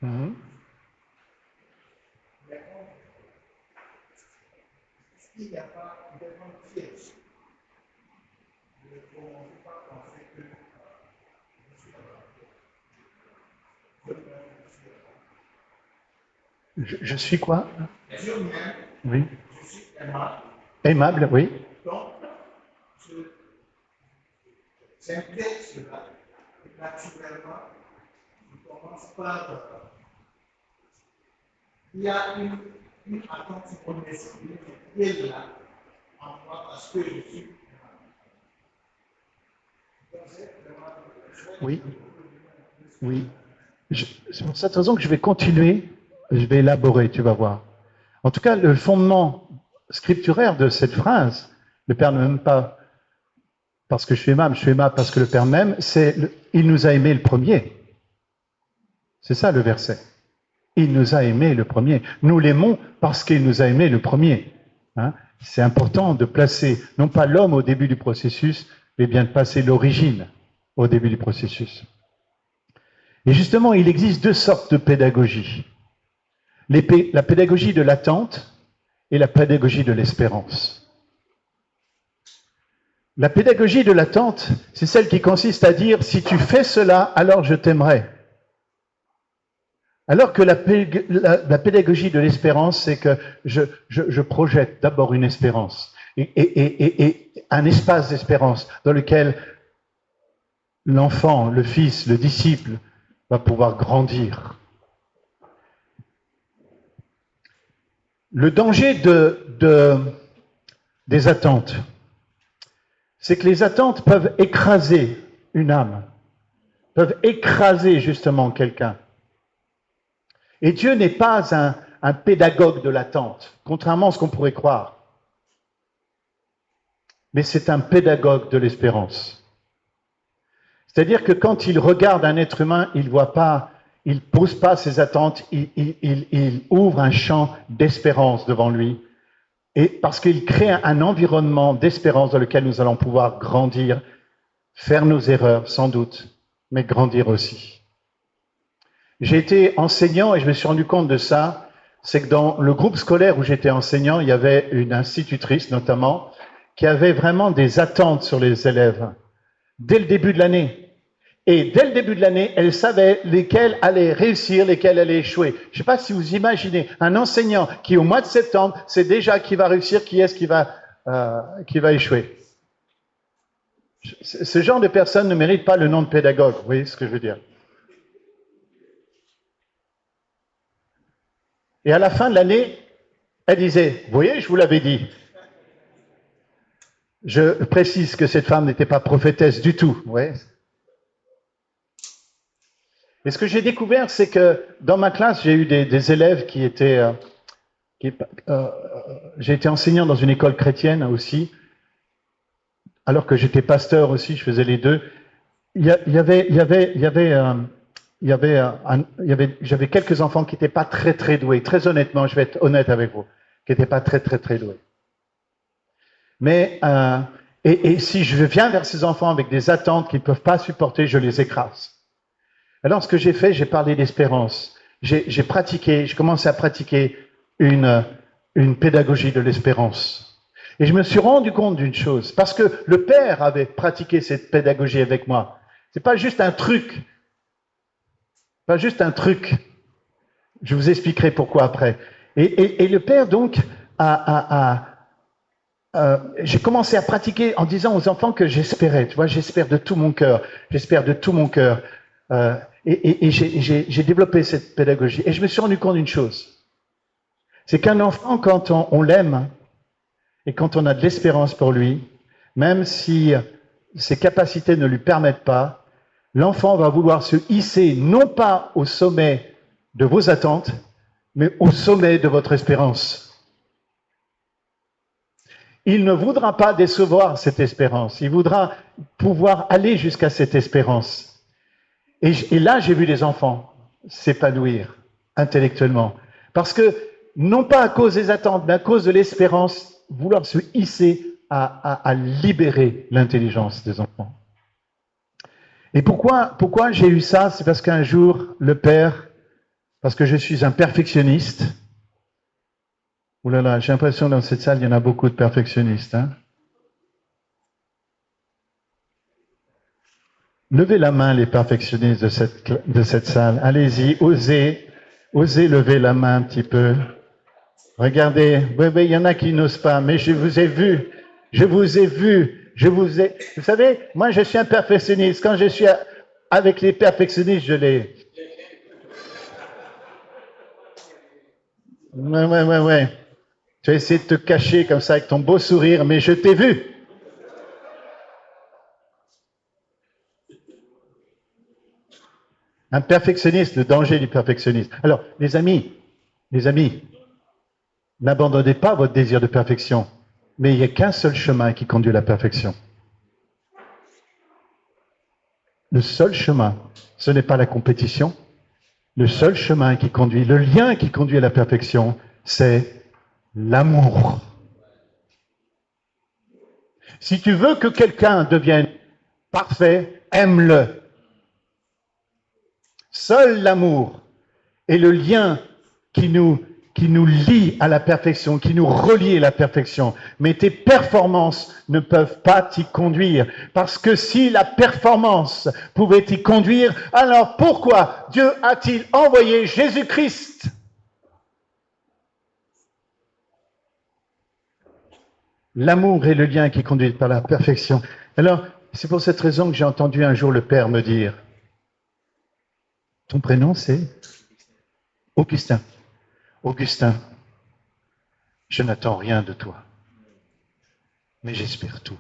Mhm. Je suis quoi? Oui. Aimable, oui. Donc, j'intègre cela. Et naturellement, je commence par. Il y a une attente sur mon esprit qui est là en moi parce que je suis. Oui. Oui. C'est pour cette raison que je vais continuer, je vais élaborer, tu vas voir. En tout cas, le fondement scripturaire de cette phrase, le Père ne m'aime pas parce que je suis aimable parce que le Père m'aime, c'est il nous a aimés le premier. C'est ça le verset. Il nous a aimés le premier. Nous l'aimons parce qu'il nous a aimés le premier. Hein? C'est important de placer, non pas l'homme au début du processus, mais bien de placer l'origine au début du processus. Et justement, il existe deux sortes de pédagogie. La pédagogie de l'attente et la pédagogie de l'espérance. La pédagogie de l'attente, c'est celle qui consiste à dire, si tu fais cela, alors je t'aimerai. Alors que la pédagogie de l'espérance, c'est que je projette d'abord une espérance et un espace d'espérance dans lequel l'enfant, le fils, le disciple va pouvoir grandir. Le danger des attentes, c'est que les attentes peuvent écraser une âme, peuvent écraser justement quelqu'un. Et Dieu n'est pas un pédagogue de l'attente, contrairement à ce qu'on pourrait croire. Mais c'est un pédagogue de l'espérance. C'est-à-dire que quand il regarde un être humain, il voit pas, il pose pas ses attentes, il ouvre un champ d'espérance devant lui. Et parce qu'il crée un environnement d'espérance dans lequel nous allons pouvoir grandir, faire nos erreurs sans doute, mais grandir aussi. J'ai été enseignant et je me suis rendu compte de ça, c'est que dans le groupe scolaire où j'étais enseignant, il y avait une institutrice notamment qui avait vraiment des attentes sur les élèves dès le début de l'année. Et dès le début de l'année, elle savait lesquels allaient réussir, lesquels allaient échouer. Je ne sais pas si vous imaginez un enseignant qui, au mois de septembre, sait déjà qui va réussir, qui est-ce qui va échouer. Ce genre de personne ne mérite pas le nom de pédagogue, vous voyez ce que je veux dire. Et à la fin de l'année, elle disait, vous voyez, je vous l'avais dit. Je précise que cette femme n'était pas prophétesse du tout, vous voyez. Et ce que j'ai découvert, c'est que dans ma classe, j'ai eu des élèves qui étaient... j'ai été enseignant dans une école chrétienne aussi, alors que j'étais pasteur aussi, je faisais les deux. J'avais quelques enfants qui n'étaient pas très très doués, très honnêtement, je vais être honnête avec vous, qui n'étaient pas très très très doués. Mais et si je viens vers ces enfants avec des attentes qu'ils ne peuvent pas supporter, je les écrase. Alors ce que j'ai fait, j'ai parlé d'espérance. J'ai commencé à pratiquer une pédagogie de l'espérance. Et je me suis rendu compte d'une chose, parce que le Père avait pratiqué cette pédagogie avec moi. C'est pas juste un truc. Pas juste un truc. Je vous expliquerai pourquoi après. Et le Père, donc, j'ai commencé à pratiquer en disant aux enfants que j'espérais. Tu vois, j'espère de tout mon cœur. J'espère de tout mon cœur. Et j'ai développé cette pédagogie. Et je me suis rendu compte d'une chose. C'est qu'un enfant, quand on l'aime, et quand on a de l'espérance pour lui, même si ses capacités ne lui permettent pas, l'enfant va vouloir se hisser non pas au sommet de vos attentes, mais au sommet de votre espérance. Il ne voudra pas décevoir cette espérance, il voudra pouvoir aller jusqu'à cette espérance. Et là, j'ai vu les enfants s'épanouir intellectuellement. Parce que, non pas à cause des attentes, mais à cause de l'espérance, vouloir se hisser à libérer l'intelligence des enfants. Et pourquoi j'ai eu ça? C'est parce qu'un jour, le Père, parce que je suis un perfectionniste, ouh là là, j'ai l'impression que dans cette salle, il y en a beaucoup de perfectionnistes. Hein? Levez la main, les perfectionnistes de cette salle. Allez-y, osez lever la main un petit peu. Regardez, oui, il y en a qui n'osent pas, mais je vous ai vu. Vous savez, moi je suis un perfectionniste. Quand je suis avec les perfectionnistes, je les... Ouais. Tu as essayé de te cacher comme ça avec ton beau sourire, mais je t'ai vu. Un perfectionniste, le danger du perfectionniste. Alors, les amis, n'abandonnez pas votre désir de perfection, mais il n'y a qu'un seul chemin qui conduit à la perfection. Le seul chemin, ce n'est pas la compétition. Le seul chemin qui conduit, le lien qui conduit à la perfection, c'est l'amour. Si tu veux que quelqu'un devienne parfait, aime-le. Seul l'amour est le lien qui nous lie à la perfection, qui nous relie à la perfection. Mais tes performances ne peuvent pas t'y conduire. Parce que si la performance pouvait t'y conduire, alors pourquoi Dieu a-t-il envoyé Jésus-Christ ? L'amour est le lien qui conduit par la perfection. Alors, c'est pour cette raison que j'ai entendu un jour le Père me dire, ton prénom c'est Augustin. Augustin, je n'attends rien de toi, mais j'espère tout.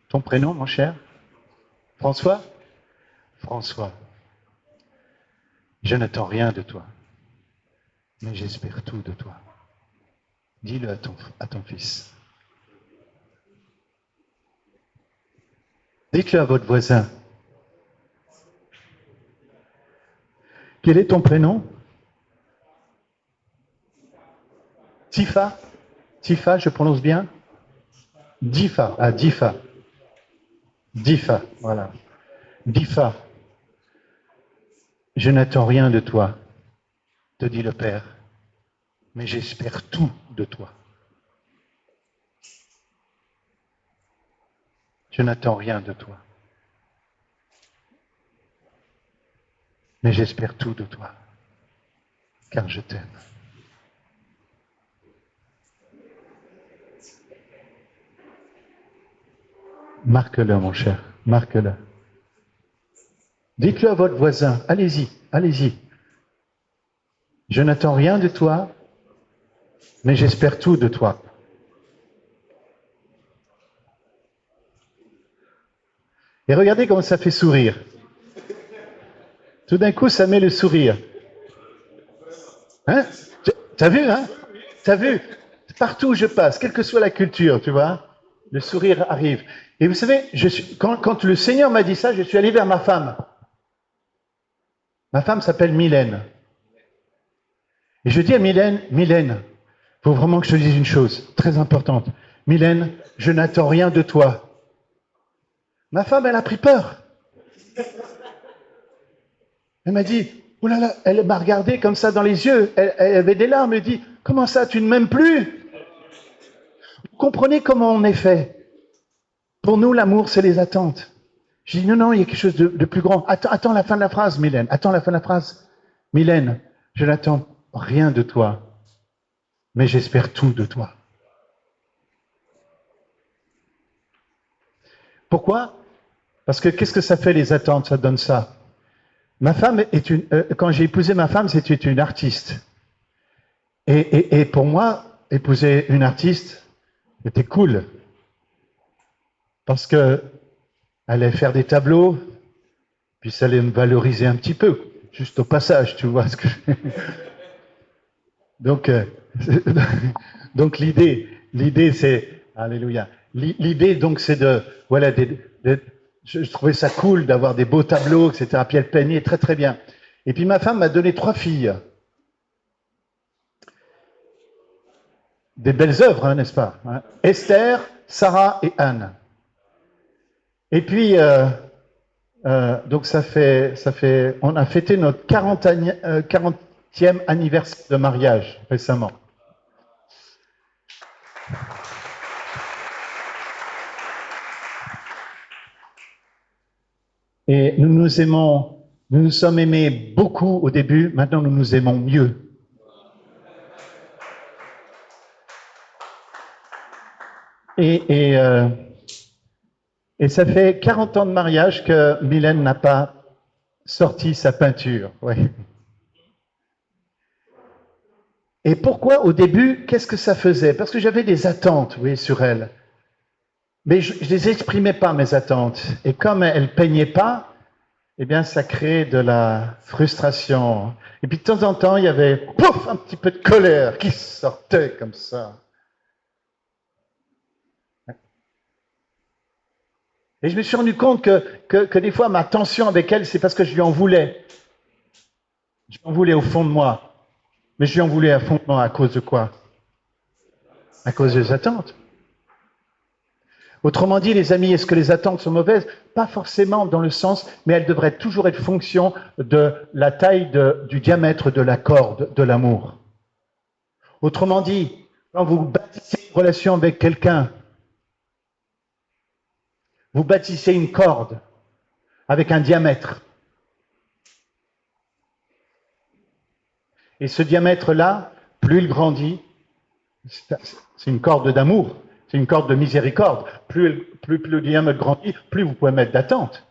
Ton prénom, mon cher? François? François, je n'attends rien de toi, mais j'espère tout de toi. Dis-le à ton fils. Dites-le à votre voisin. Quel est ton prénom? Tifa? Tifa, je prononce bien? Difa. Ah, Difa. Difa, voilà. Difa. Je n'attends rien de toi, te dit le Père, mais j'espère tout de toi. Je n'attends rien de toi, mais j'espère tout de toi, car je t'aime. Marque-le, mon cher, marque-le. Dites-le à votre voisin, allez-y, allez-y. Je n'attends rien de toi, mais j'espère tout de toi. Et regardez comment ça fait sourire. Tout d'un coup, ça met le sourire. Hein? T'as vu, hein? T'as vu? Partout où je passe, quelle que soit la culture, tu vois, le sourire arrive. Et vous savez, quand le Seigneur m'a dit ça, je suis allé vers ma femme. Ma femme s'appelle Mylène. Et je dis à Mylène, il faut vraiment que je te dise une chose très importante. Mylène, je n'attends rien de toi. Ma femme, elle a pris peur. Elle m'a dit, oh là là, elle m'a regardé comme ça dans les yeux. Elle avait des larmes. Elle dit, comment ça, tu ne m'aimes plus? Vous comprenez comment on est fait? Pour nous, l'amour, c'est les attentes. Je dis, non, il y a quelque chose de plus grand. Attends la fin de la phrase, Mylène. Attends la fin de la phrase. Mylène, je n'attends rien de toi, mais j'espère tout de toi. Pourquoi? Parce que qu'est-ce que ça fait les attentes? Ça donne ça. Ma femme quand j'ai épousé ma femme, c'était une artiste. Et pour moi, épouser une artiste, c'était cool. Parce que elle allait faire des tableaux, puis ça allait me valoriser un petit peu, juste au passage, tu vois ce que je... Donc l'idée c'est, alléluia, l'idée donc c'est je trouvais ça cool d'avoir des beaux tableaux, etc. Puis elle peignait très très bien. Et puis ma femme m'a donné 3 filles. Des belles œuvres, hein, n'est-ce pas? Esther, Sarah et Anne. Et puis, donc on a fêté notre 40e anniversaire de mariage récemment. Et nous nous sommes aimés beaucoup au début, maintenant nous nous aimons mieux. Et ça fait 40 ans de mariage que Mylène n'a pas sorti sa peinture. Ouais. Et pourquoi au début, qu'est-ce que ça faisait? Parce que j'avais des attentes, oui, sur elle. Mais je ne les exprimais pas, mes attentes. Et comme elle ne peignait pas, eh bien, ça créait de la frustration. Et puis de temps en temps, il y avait, pouf, un petit peu de colère qui sortait comme ça. Et je me suis rendu compte que des fois, ma tension avec elle, c'est parce que je lui en voulais. Je lui en voulais au fond de moi. Mais je lui en voulais à fond de moi à cause de quoi? À cause des attentes. Autrement dit, les amis, est-ce que les attentes sont mauvaises? Pas forcément dans le sens, mais elles devraient toujours être fonction de la taille du diamètre de la corde de l'amour. Autrement dit, quand vous bâtissez une relation avec quelqu'un, vous bâtissez une corde avec un diamètre. Et ce diamètre-là, plus il grandit, c'est une corde d'amour, c'est une corde de miséricorde. Plus le diamètre grandit, plus vous pouvez mettre d'attente.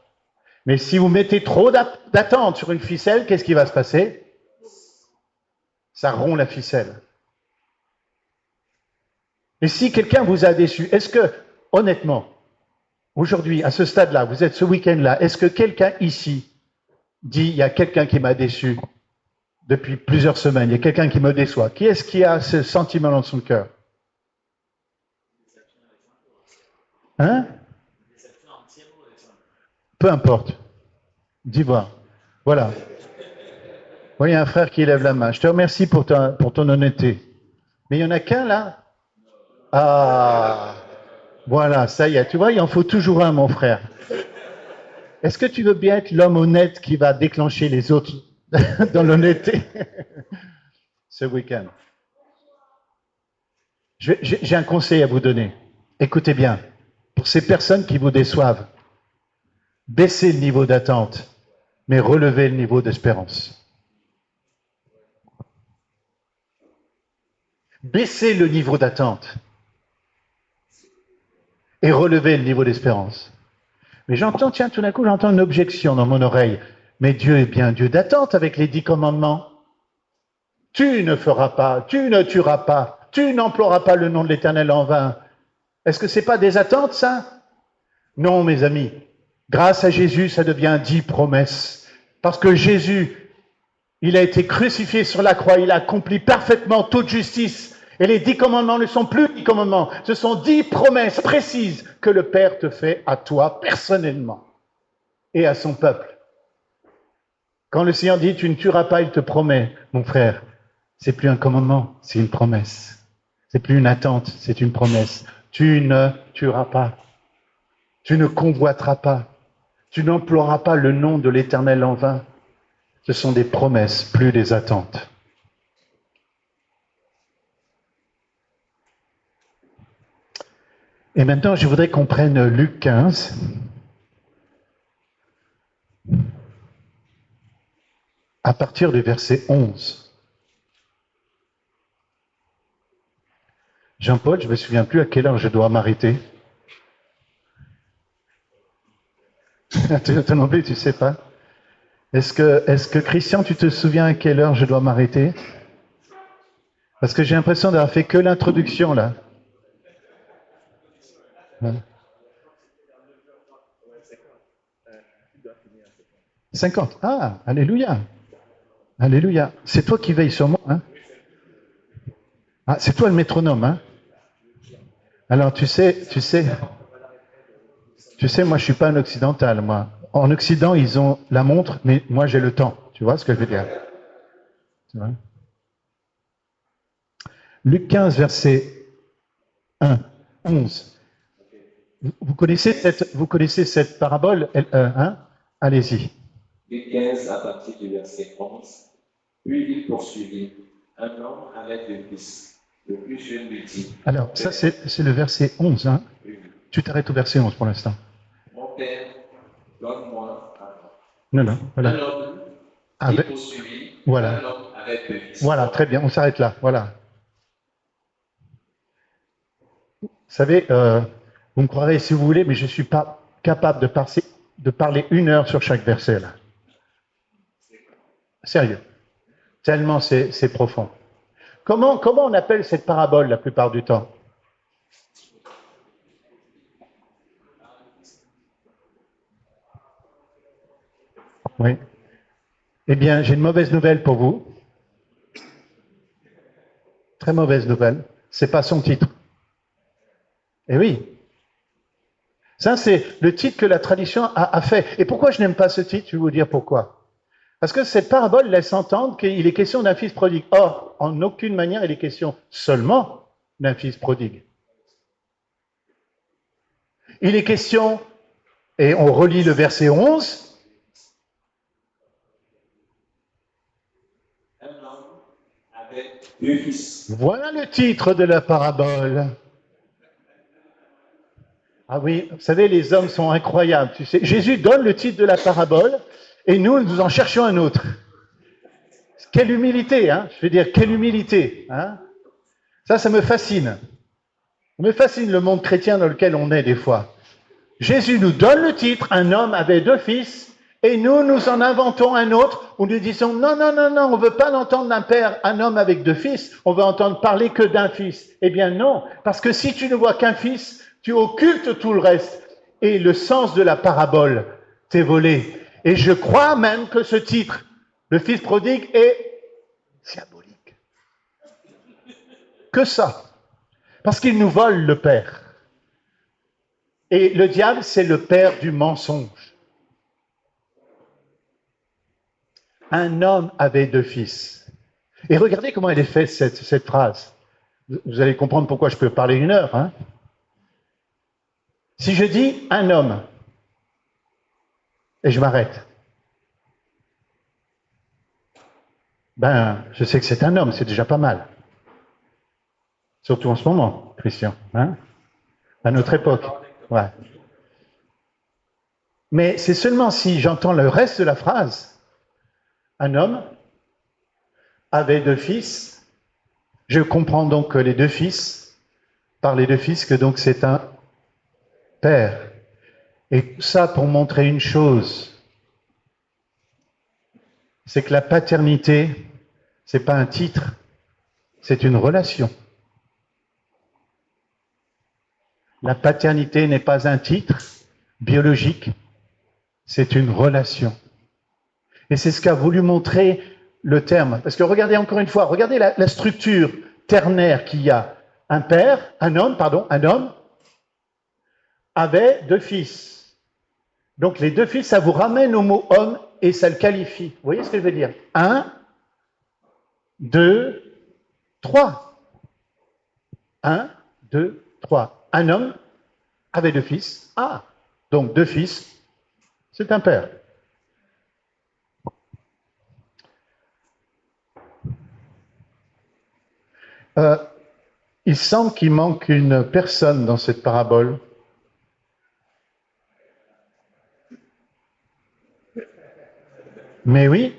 Mais si vous mettez trop d'attente sur une ficelle, qu'est-ce qui va se passer? Ça rompt la ficelle. Et si quelqu'un vous a déçu, est-ce que, honnêtement, aujourd'hui, à ce stade-là, vous êtes ce week-end-là, est-ce que quelqu'un ici dit, il y a quelqu'un qui m'a déçu depuis plusieurs semaines, il y a quelqu'un qui me déçoit? Qui est-ce qui a ce sentiment dans son cœur? Hein? Peu importe. Dis voir. Voilà. Oui, il y a un frère qui lève la main. Je te remercie pour ton honnêteté. Mais il n'y en a qu'un là? Ah, voilà, ça y est. Tu vois, il en faut toujours un, mon frère. Est-ce que tu veux bien être l'homme honnête qui va déclencher les autres dans l'honnêteté ce week-end? J'ai un conseil à vous donner. Écoutez bien. Pour ces personnes qui vous déçoivent, baissez le niveau d'attente, mais relevez le niveau d'espérance. Baissez le niveau d'attente et relevez le niveau d'espérance. Mais j'entends, tiens, tout d'un coup, j'entends une objection dans mon oreille. Mais Dieu est bien Dieu d'attente avec les 10 commandements. Tu ne feras pas, tu ne tueras pas, tu n'emploieras pas le nom de l'Éternel en vain. Est-ce que ce n'est pas des attentes, ça? Non, mes amis. Grâce à Jésus, ça devient 10 promesses. Parce que Jésus, il a été crucifié sur la croix, il a accompli parfaitement toute justice. Et les 10 commandements ne sont plus 10 commandements, ce sont 10 promesses précises que le Père te fait à toi personnellement et à son peuple. Quand le Seigneur dit « tu ne tueras pas », il te promet, mon frère, c'est plus un commandement, c'est une promesse. C'est plus une attente, c'est une promesse. Tu ne tueras pas, tu ne convoiteras pas, tu n'emploieras pas le nom de l'Éternel en vain. Ce sont des promesses, plus des attentes. Et maintenant, je voudrais qu'on prenne Luc 15. À partir du verset 11. Jean-Paul, je ne me souviens plus à quelle heure je dois m'arrêter. Toi non plus, tu ne sais pas. Est-ce que Christian, tu te souviens à quelle heure je dois m'arrêter? Parce que j'ai l'impression d'avoir fait que l'introduction, là. Ouais. 50. Ah, alléluia. Alléluia. C'est toi qui veilles sur moi, hein? Ah, c'est toi le métronome, hein? Alors, tu sais, moi, je suis pas un occidental, moi. En Occident, ils ont la montre, mais moi, j'ai le temps. Tu vois ce que je veux dire? Tu vois? Luc 15, verset 1, 11. Vous connaissez cette parabole, hein? Allez-y. Luc 15, à partir du verset 11. Puis il poursuivit. Un homme avait 2 fils. Le plus jeune lui dit. Alors, ça, c'est le verset 11, hein? Tu t'arrêtes au verset 11 pour l'instant. Mon père, donne-moi à Non, non, voilà. Un homme Avec- est poursuivi, Voilà. un homme avec deux fils. Voilà, très bien, on s'arrête là, voilà. Vous savez, vous me croirez si vous voulez, mais je ne suis pas capable de parler 1 heure sur chaque verset, là. Sérieux. Tellement c'est profond. Comment on appelle cette parabole la plupart du temps? Oui. Eh bien, j'ai une mauvaise nouvelle pour vous. Très mauvaise nouvelle. C'est pas son titre. Eh oui. Ça, c'est le titre que la tradition a fait. Et pourquoi je n'aime pas ce titre? Je vais vous dire pourquoi. Parce que cette parabole laisse entendre qu'il est question d'un fils prodigue. Or, en aucune manière, il est question seulement d'un fils prodigue. Il est question, et on relit le verset 11, Un homme avec deux fils. voilà le titre de la parabole. Ah oui, vous savez, les hommes sont incroyables. Tu sais, Jésus donne le titre de la parabole et nous en cherchons un autre. Quelle humilité, hein? Je veux dire, quelle humilité, hein? Ça me fascine. Ça me fascine le monde chrétien dans lequel on est des fois. Jésus nous donne le titre, un homme avait deux fils, et nous en inventons un autre, où nous disons, non, on ne veut pas l'entendre d'un père, un homme avec deux fils, on veut entendre parler que d'un fils. Eh bien non, parce que si tu ne vois qu'un fils, tu occultes tout le reste, et le sens de la parabole t'est volé. Et je crois même que ce titre, le fils prodigue, est diabolique. Que ça, parce qu'il nous vole le père. Et le diable, c'est le père du mensonge. Un homme avait deux fils. Et regardez comment elle est faite, cette phrase. Vous allez comprendre pourquoi je peux parler 1 heure. Hein. Si je dis un homme, et je m'arrête, ben, je sais que c'est un homme, c'est déjà pas mal. Surtout en ce moment, Christian. Hein, à notre époque. Ouais. Mais c'est seulement si j'entends le reste de la phrase. Un homme avait deux fils. Je comprends donc que les deux fils, par les deux fils, que donc c'est un père. Et tout ça pour montrer une chose, c'est que la paternité, c'est pas un titre, c'est une relation. La paternité n'est pas un titre biologique, c'est une relation. Et c'est ce qu'a voulu montrer le terme. Parce que regardez encore une fois, regardez la structure ternaire qu'il y a. Un homme avait deux fils. Donc les deux fils, ça vous ramène au mot homme et ça le qualifie. Vous voyez ce que je veux dire? 1, 2, 3. 1, 2, 3. Un homme avait deux fils. Ah, donc deux fils, c'est un père. Il semble qu'il manque une personne dans cette parabole. Mais oui,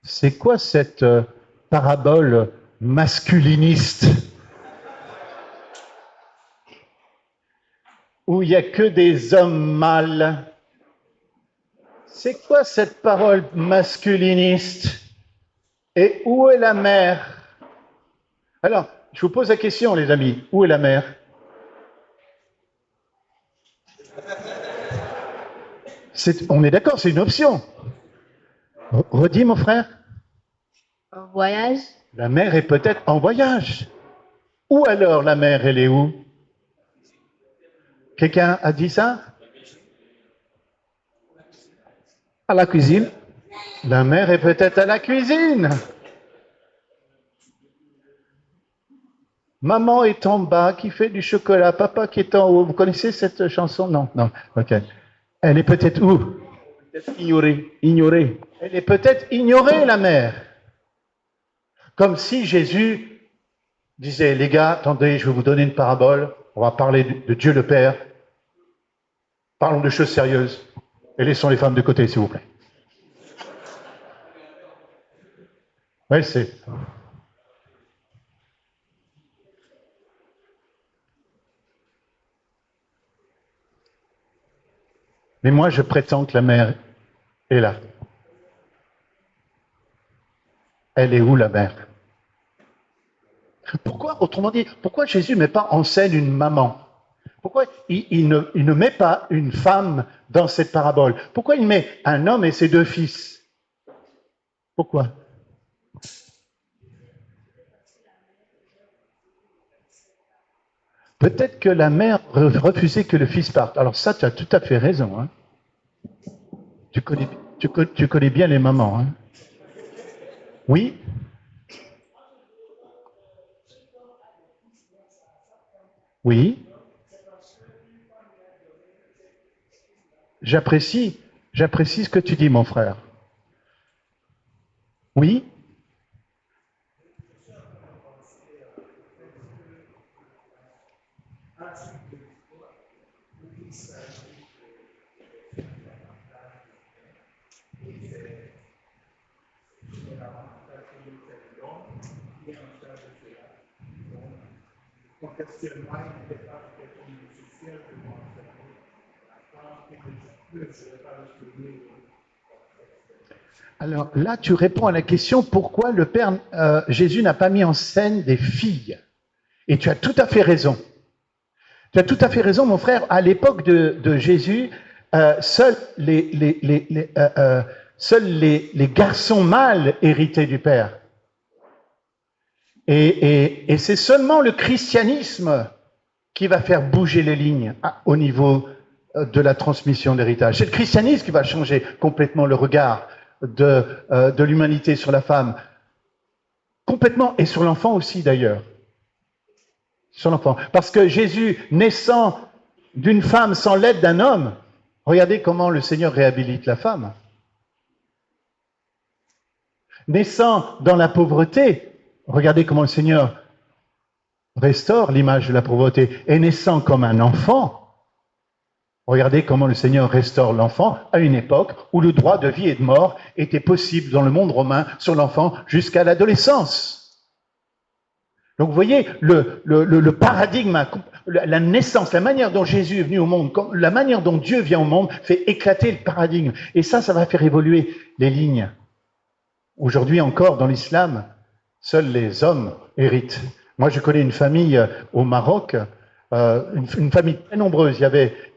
c'est quoi cette parabole masculiniste où il n'y a que des hommes mâles? C'est quoi cette parole masculiniste? Et où est la mère? Alors, je vous pose la question, les amis, où est la mère? On est d'accord, c'est une option. Redis, mon frère. En voyage. La mère est peut-être en voyage. Où alors la mère, elle est où? Quelqu'un a dit ça? À la cuisine. La mère est peut-être à la cuisine. Maman est en bas qui fait du chocolat, papa qui est en haut. Vous connaissez cette chanson? Non, ok. Elle est peut-être où? Peut-être ignorée. Elle est peut-être ignorée, la mère. Comme si Jésus disait, les gars, attendez, je vais vous donner une parabole. On va parler de Dieu le Père. Parlons de choses sérieuses. Et laissons les femmes de côté, s'il vous plaît. Oui, c'est... Mais moi, je prétends que la mère est là. Elle est où, la mère? Pourquoi, autrement dit, pourquoi Jésus ne met pas en scène une maman? Pourquoi il ne met pas une femme dans cette parabole? Pourquoi il met un homme et ses deux fils? Pourquoi? Peut-être que la mère refusait que le fils parte. Alors ça, tu as tout à fait raison. Hein. Tu connais bien les mamans. Hein. Oui? Oui? J'apprécie ce que tu dis, mon frère. Oui? Alors là, tu réponds à la question pourquoi le Père Jésus n'a pas mis en scène des filles. Et tu as tout à fait raison. Tu as tout à fait raison, mon frère. À l'époque de Jésus, seuls les garçons mâles héritaient du Père. Et c'est seulement le christianisme qui va faire bouger les lignes au niveau de la transmission d'héritage. C'est le christianisme qui va changer complètement le regard de l'humanité sur la femme. Complètement, et sur l'enfant aussi d'ailleurs. Sur l'enfant. Parce que Jésus, naissant d'une femme sans l'aide d'un homme, regardez comment le Seigneur réhabilite la femme. Naissant dans la pauvreté, regardez comment le Seigneur restaure l'image de la pauvreté. Et naissant comme un enfant, regardez comment le Seigneur restaure l'enfant à une époque où le droit de vie et de mort était possible dans le monde romain sur l'enfant jusqu'à l'adolescence. Donc vous voyez, le paradigme, la naissance, la manière dont Jésus est venu au monde, la manière dont Dieu vient au monde fait éclater le paradigme. Et ça va faire évoluer les lignes. Aujourd'hui encore, dans l'islam, seuls les hommes héritent. Moi, je connais une famille au Maroc, une famille très nombreuse. Il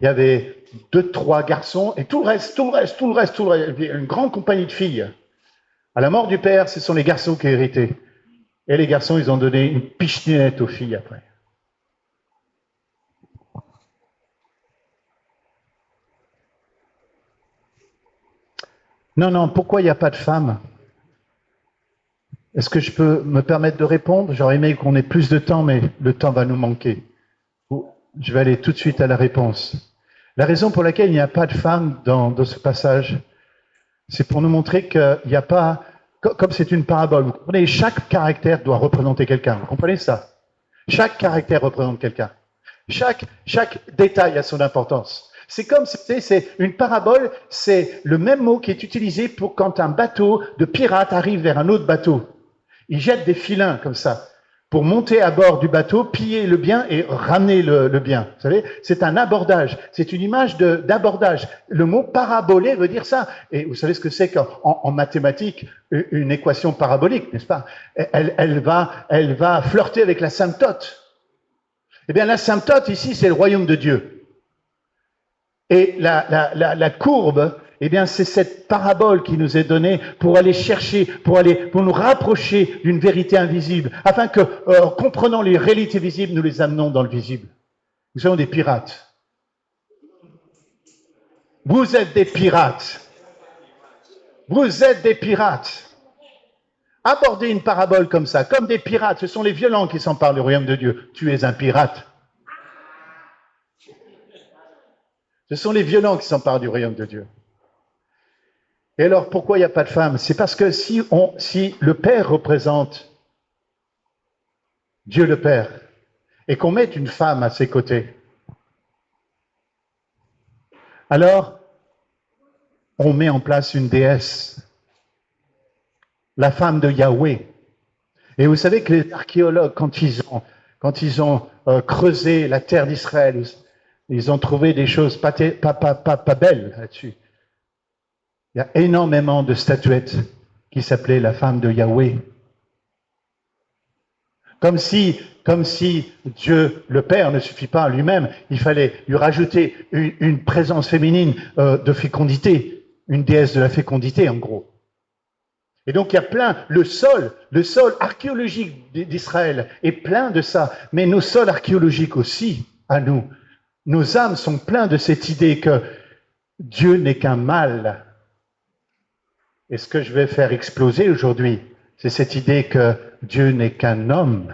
y avait 2-3 garçons et tout le reste, une grande compagnie de filles. À la mort du père, ce sont les garçons qui héritaient. Et les garçons, ils ont donné une pichenette aux filles après. Non, pourquoi il n'y a pas de femmes? Est-ce que je peux me permettre de répondre? J'aurais aimé qu'on ait plus de temps, mais le temps va nous manquer. Je vais aller tout de suite à la réponse. La raison pour laquelle il n'y a pas de femmes dans ce passage, c'est pour nous montrer qu'il n'y a pas... Comme c'est une parabole, vous comprenez, chaque caractère doit représenter quelqu'un. Vous comprenez ça? Chaque caractère représente quelqu'un. Chaque détail a son importance. C'est comme, c'est une parabole, c'est le même mot qui est utilisé pour quand un bateau de pirates arrive vers un autre bateau. Ils jettent des filins comme ça pour monter à bord du bateau, piller le bien et ramener le bien. Vous savez, c'est un abordage. C'est une image d'abordage. Le mot parabolé veut dire ça. Et vous savez ce que c'est qu'en mathématiques, une équation parabolique, n'est-ce pas? Elle va flirter avec l'asymptote. Eh bien, l'asymptote ici, c'est le royaume de Dieu. Et la courbe, eh bien, c'est cette parabole qui nous est donnée pour aller chercher, pour nous rapprocher d'une vérité invisible, afin que, comprenant les réalités visibles, nous les amenons dans le visible. Nous sommes des pirates. Vous êtes des pirates. Vous êtes des pirates. Abordez une parabole comme ça, comme des pirates. Ce sont les violents qui s'emparent du royaume de Dieu. Tu es un pirate. Ce sont les violents qui s'emparent du royaume de Dieu. Et alors, pourquoi il n'y a pas de femmes? C'est parce que si le Père représente Dieu le Père, et qu'on mette une femme à ses côtés, alors on met en place une déesse, la femme de Yahweh. Et vous savez que les archéologues, quand ils ont creusé la terre d'Israël, ils ont trouvé des choses pas belles là-dessus. Il y a énormément de statuettes qui s'appelaient la femme de Yahweh. Comme si Dieu, le Père, ne suffit pas à lui-même, il fallait lui rajouter une présence féminine de fécondité, une déesse de la fécondité en gros. Et donc il y a plein, le sol archéologique d'Israël est plein de ça, mais nos sols archéologiques aussi, à nous, nos âmes sont pleins de cette idée que Dieu n'est qu'un mâle. Et ce que je vais faire exploser aujourd'hui, c'est cette idée que Dieu n'est qu'un homme.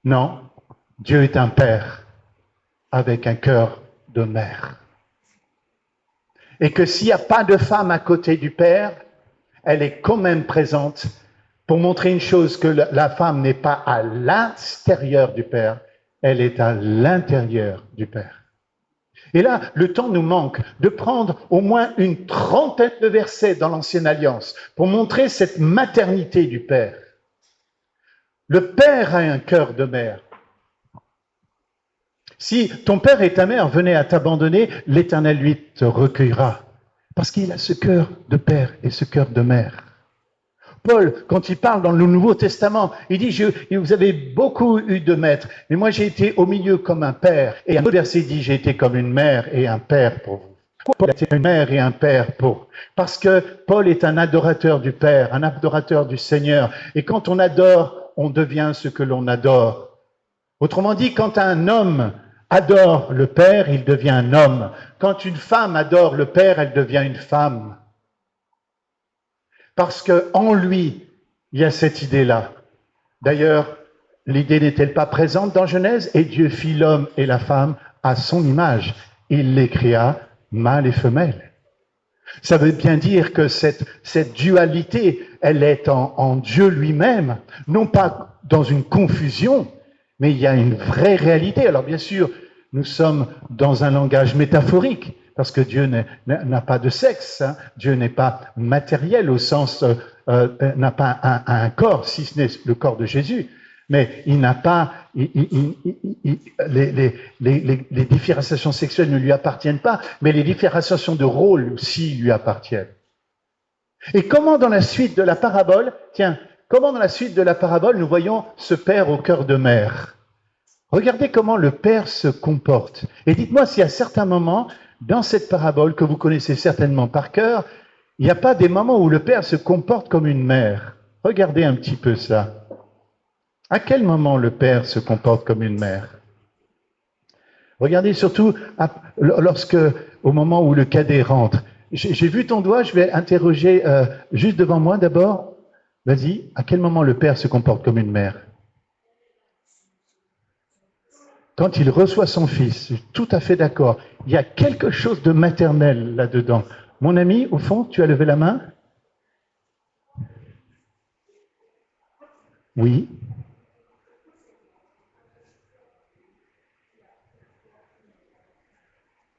Non, Dieu est un père avec un cœur de mère. Et que s'il n'y a pas de femme à côté du père, elle est quand même présente pour montrer une chose, que la femme n'est pas à l'extérieur du père, elle est à l'intérieur du père. Et là, le temps nous manque de prendre au moins une trentaine de versets dans l'Ancienne Alliance pour montrer cette maternité du Père. Le Père a un cœur de mère. Si ton père et ta mère venaient à t'abandonner, l'Éternel, lui, te recueillera. Parce qu'il a ce cœur de père et ce cœur de mère. Paul, quand il parle dans le Nouveau Testament, il dit, vous avez beaucoup eu de maîtres, mais moi j'ai été au milieu comme un père. Et un autre verset dit, j'ai été comme une mère et un père pour vous. Pourquoi Paul a été une mère et un père pour? Parce que Paul est un adorateur du Père, un adorateur du Seigneur. Et quand on adore, on devient ce que l'on adore. Autrement dit, quand un homme adore le Père, il devient un homme. Quand une femme adore le Père, elle devient une femme. Parce qu'en lui, il y a cette idée-là. D'ailleurs, l'idée n'est-elle pas présente dans Genèse? Et Dieu fit l'homme et la femme à son image. Il les créa mâle et femelle. Ça veut bien dire que cette dualité, elle est en Dieu lui-même, non pas dans une confusion, mais il y a une vraie réalité. Alors bien sûr, nous sommes dans un langage métaphorique, parce que Dieu n'a pas de sexe, hein. Dieu n'est pas matériel au sens, n'a pas un corps, si ce n'est le corps de Jésus, mais il n'a pas, les différenciations sexuelles ne lui appartiennent pas, mais les différenciations de rôle aussi lui appartiennent. Et comment dans la suite de la parabole, nous voyons ce père au cœur de mère? Regardez comment le père se comporte. Et dites-moi si à certains moments, dans cette parabole que vous connaissez certainement par cœur, il n'y a pas des moments où le père se comporte comme une mère. Regardez un petit peu ça. À quel moment le père se comporte comme une mère? Regardez surtout au moment où le cadet rentre. J'ai vu ton doigt, je vais interroger juste devant moi d'abord. Vas-y, à quel moment le père se comporte comme une mère? Quand il reçoit son fils, je suis tout à fait d'accord. Il y a quelque chose de maternel là-dedans. Mon ami, au fond, tu as levé la main? Oui.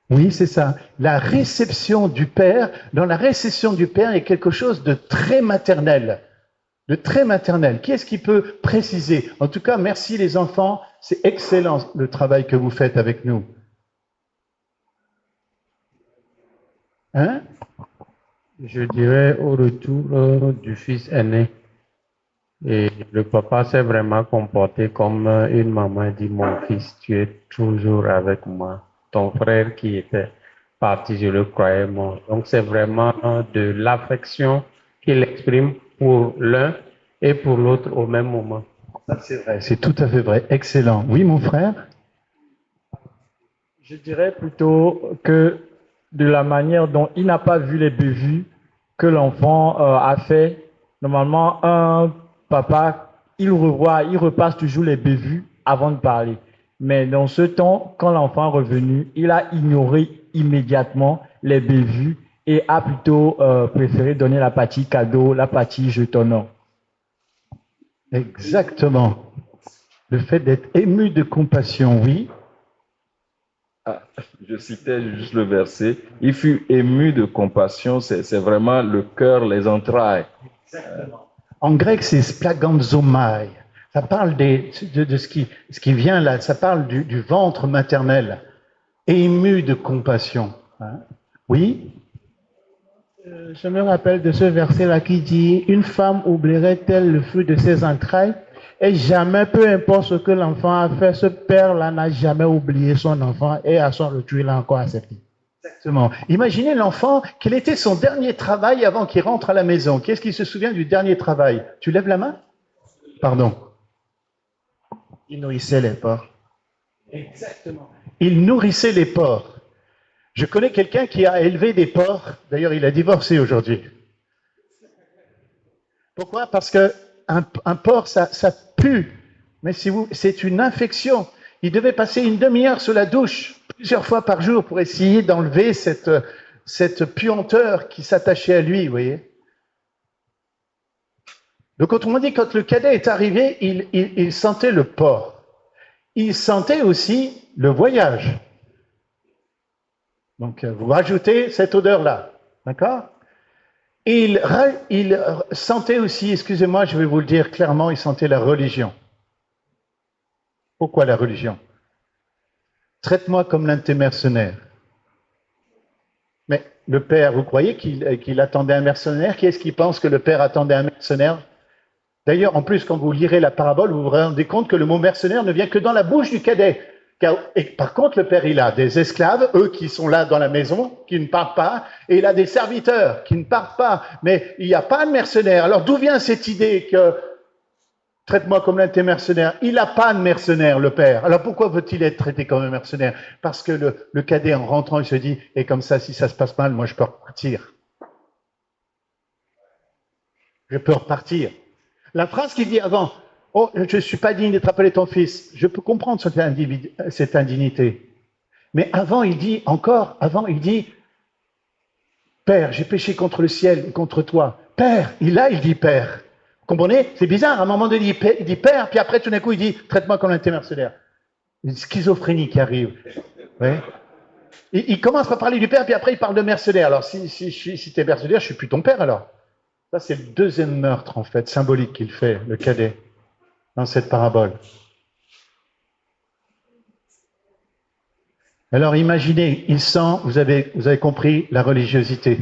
Oui, c'est ça. La réception du Père, dans la réception du Père, il y a quelque chose de très maternel. De très maternel. Qui est-ce qui peut préciser? En tout cas, merci les enfants. C'est excellent le travail que vous faites avec nous. Hein? Je dirais au retour du fils aîné. Et le papa s'est vraiment comporté comme une maman dit, mon fils, tu es toujours avec moi. Ton frère qui était parti, je le croyais mort. Donc c'est vraiment de l'affection qu'il exprime pour l'un et pour l'autre au même moment. Ça c'est vrai, c'est tout à fait vrai. Excellent. Oui, mon frère? Je dirais plutôt que de la manière dont il n'a pas vu les bévues que l'enfant a fait, normalement, un papa, il repasse toujours les bévues avant de parler. Mais dans ce temps, quand l'enfant est revenu, il a ignoré immédiatement les bévues et a plutôt préféré donner la partie cadeau, la partie jetonnant. Exactement. Le fait d'être ému de compassion, oui. je citais juste le verset. Il fut ému de compassion. C'est vraiment le cœur, les entrailles. En grec, c'est splaganzomai. Ça parle de ce qui vient là. Ça parle du ventre maternel. Ému de compassion. Hein? Oui? Je me rappelle de ce verset-là qui dit « Une femme oublierait-elle le fruit de ses entrailles ?» Et jamais, peu importe ce que l'enfant a fait, ce père-là n'a jamais oublié son enfant et à son retour, il a encore accepté. Exactement. Imaginez l'enfant, quel était son dernier travail avant qu'il rentre à la maison. Qu'est-ce qu'il se souvient du dernier travail? Tu lèves la main? Pardon. Il nourrissait les porcs. Exactement. Il nourrissait les porcs. Je connais quelqu'un qui a élevé des porcs. D'ailleurs, il a divorcé aujourd'hui. Pourquoi? Parce que un porc, ça pue. Mais c'est une infection. Il devait passer une demi-heure sous la douche, plusieurs fois par jour, pour essayer d'enlever cette puanteur qui s'attachait à lui, vous voyez. Donc, autrement dit, quand le cadet est arrivé, il sentait le porc. Il sentait aussi le voyage. Donc, vous rajoutez cette odeur-là, d'accord? Il sentait aussi, excusez-moi, je vais vous le dire clairement, il sentait la religion. Pourquoi la religion? Traite-moi comme l'un de tes mercenaires. Mais le père, vous croyez qu'il attendait un mercenaire? Qui est-ce qui pense que le père attendait un mercenaire? D'ailleurs, en plus, quand vous lirez la parabole, vous vous rendez compte que le mot mercenaire ne vient que dans la bouche du cadet. Et par contre, le père, il a des esclaves, eux qui sont là dans la maison, qui ne partent pas, et il a des serviteurs qui ne partent pas, mais il n'y a pas de mercenaires. Alors d'où vient cette idée que traite-moi comme l'un de tes mercenaires? Il n'a pas de mercenaire, le père. Alors pourquoi veut-il être traité comme un mercenaire? Parce que le cadet, en rentrant, il se dit, et comme ça, si ça se passe mal, moi je peux repartir. Je peux repartir. La phrase qu'il dit avant, oh, je ne suis pas digne d'être appelé ton fils. Je peux comprendre cette indignité. Mais avant, il dit, Père, j'ai péché contre le ciel et contre toi. Père, il dit Père. Vous comprenez? C'est bizarre, à un moment donné, il dit Père, puis après, tout d'un coup, il dit, traite-moi comme un de tes mercenaires. Une schizophrénie qui arrive. Ouais. Il commence par parler du Père, puis après, il parle de mercenaire. Alors, si tu es mercenaire, je ne suis plus ton Père, alors. Ça, c'est le deuxième meurtre, en fait, symbolique qu'il fait, le cadet, dans cette parabole. Alors, imaginez, il sent, vous avez compris, la religiosité.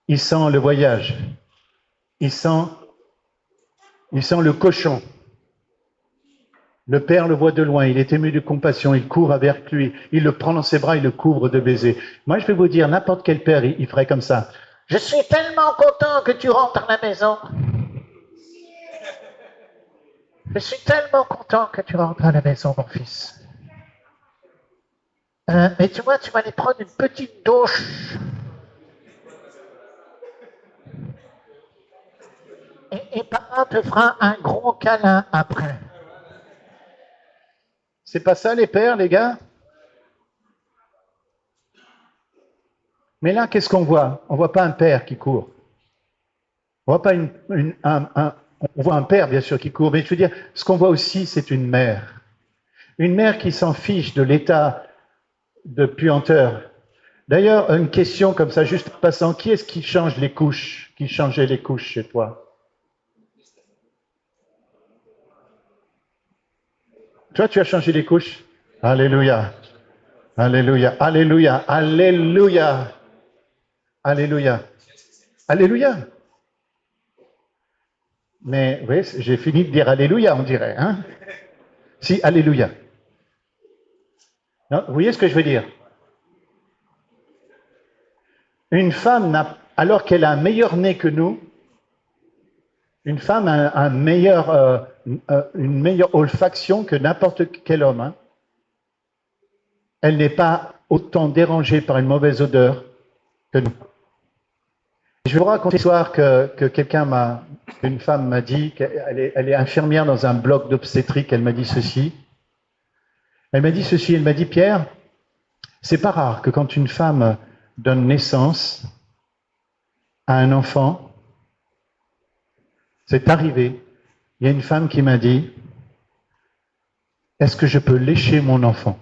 Il sent le voyage. Il sent le cochon. Le père le voit de loin, il est ému de compassion, il court avec lui, il le prend dans ses bras, il le couvre de baisers. Moi, je vais vous dire, n'importe quel père, il ferait comme ça. Je suis tellement content que tu rentres à la maison. Je suis tellement content que tu rentres à la maison, mon fils. Mais tu vois, tu vas aller prendre une petite douche. Et papa te fera un gros câlin après. C'est pas ça les pères, les gars? Mais là, qu'est-ce qu'on voit? On voit pas un père qui court. On voit pas on voit un père, bien sûr, qui court, mais je veux dire, ce qu'on voit aussi, c'est une mère. Une mère qui s'en fiche de l'état de puanteur. D'ailleurs, une question comme ça, juste en passant, qui est-ce qui change les couches, qui changeait les couches chez toi? Toi, tu as changé les couches? Alléluia. Alléluia. Alléluia. Alléluia. Alléluia. Alléluia. Mais oui, j'ai fini de dire Alléluia, on dirait. Hein? Si, Alléluia. Non, vous voyez ce que je veux dire? Une femme, alors qu'elle a un meilleur nez que nous, une femme a une meilleure olfaction que n'importe quel homme. Hein? Elle n'est pas autant dérangée par une mauvaise odeur que nous. Je vais vous raconter une histoire que une femme m'a dit, elle est infirmière dans un bloc d'obstétrique, elle m'a dit ceci. Elle m'a dit, Pierre, c'est pas rare que quand une femme donne naissance à un enfant, c'est arrivé, il y a une femme qui m'a dit, est-ce que je peux lécher mon enfant?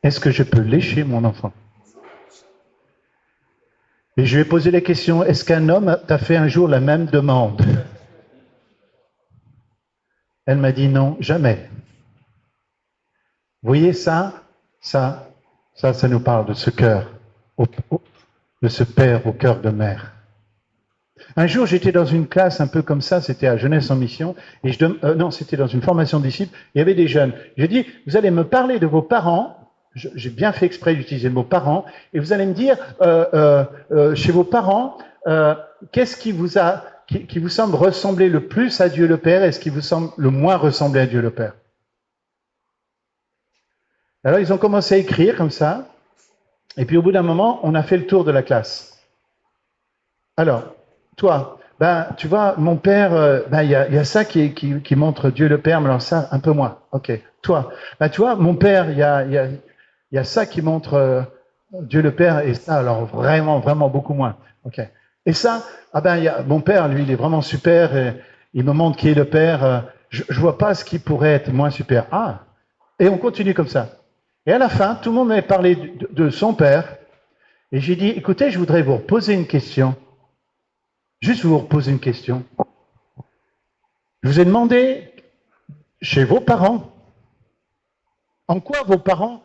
est-ce que je peux lécher mon enfant? Et je lui ai posé la question, est-ce qu'un homme t'a fait un jour la même demande? Elle m'a dit non, jamais. Vous voyez ça nous parle de ce cœur, de ce père au cœur de mère. Un jour, j'étais dans une classe un peu comme ça, c'était à Jeunesse en Mission, et non, c'était dans une formation de disciples, il y avait des jeunes. J'ai dit, vous allez me parler de vos parents, j'ai bien fait exprès d'utiliser le mot parents, et vous allez me dire, chez vos parents, qu'est-ce qui vous semble ressembler le plus à Dieu le Père, et ce qui vous semble le moins ressembler à Dieu le Père? Alors, ils ont commencé à écrire comme ça, et puis au bout d'un moment, on a fait le tour de la classe. Alors, toi, tu vois, mon père, il y a ça qui montre Dieu le Père, mais alors ça, un peu moins. Ok. Toi, tu vois, mon père, il y a ça qui montre Dieu le Père, et ça, alors vraiment, vraiment beaucoup moins. Ok. Et ça, mon père, lui, il est vraiment super, et il me montre qui est le Père. Je vois pas ce qui pourrait être moins super. Ah, et on continue comme ça. Et à la fin, tout le monde m'avait parlé de son père, et j'ai dit, écoutez, je voudrais vous poser une question. Juste vous reposer une question. Je vous ai demandé, chez vos parents, en quoi vos parents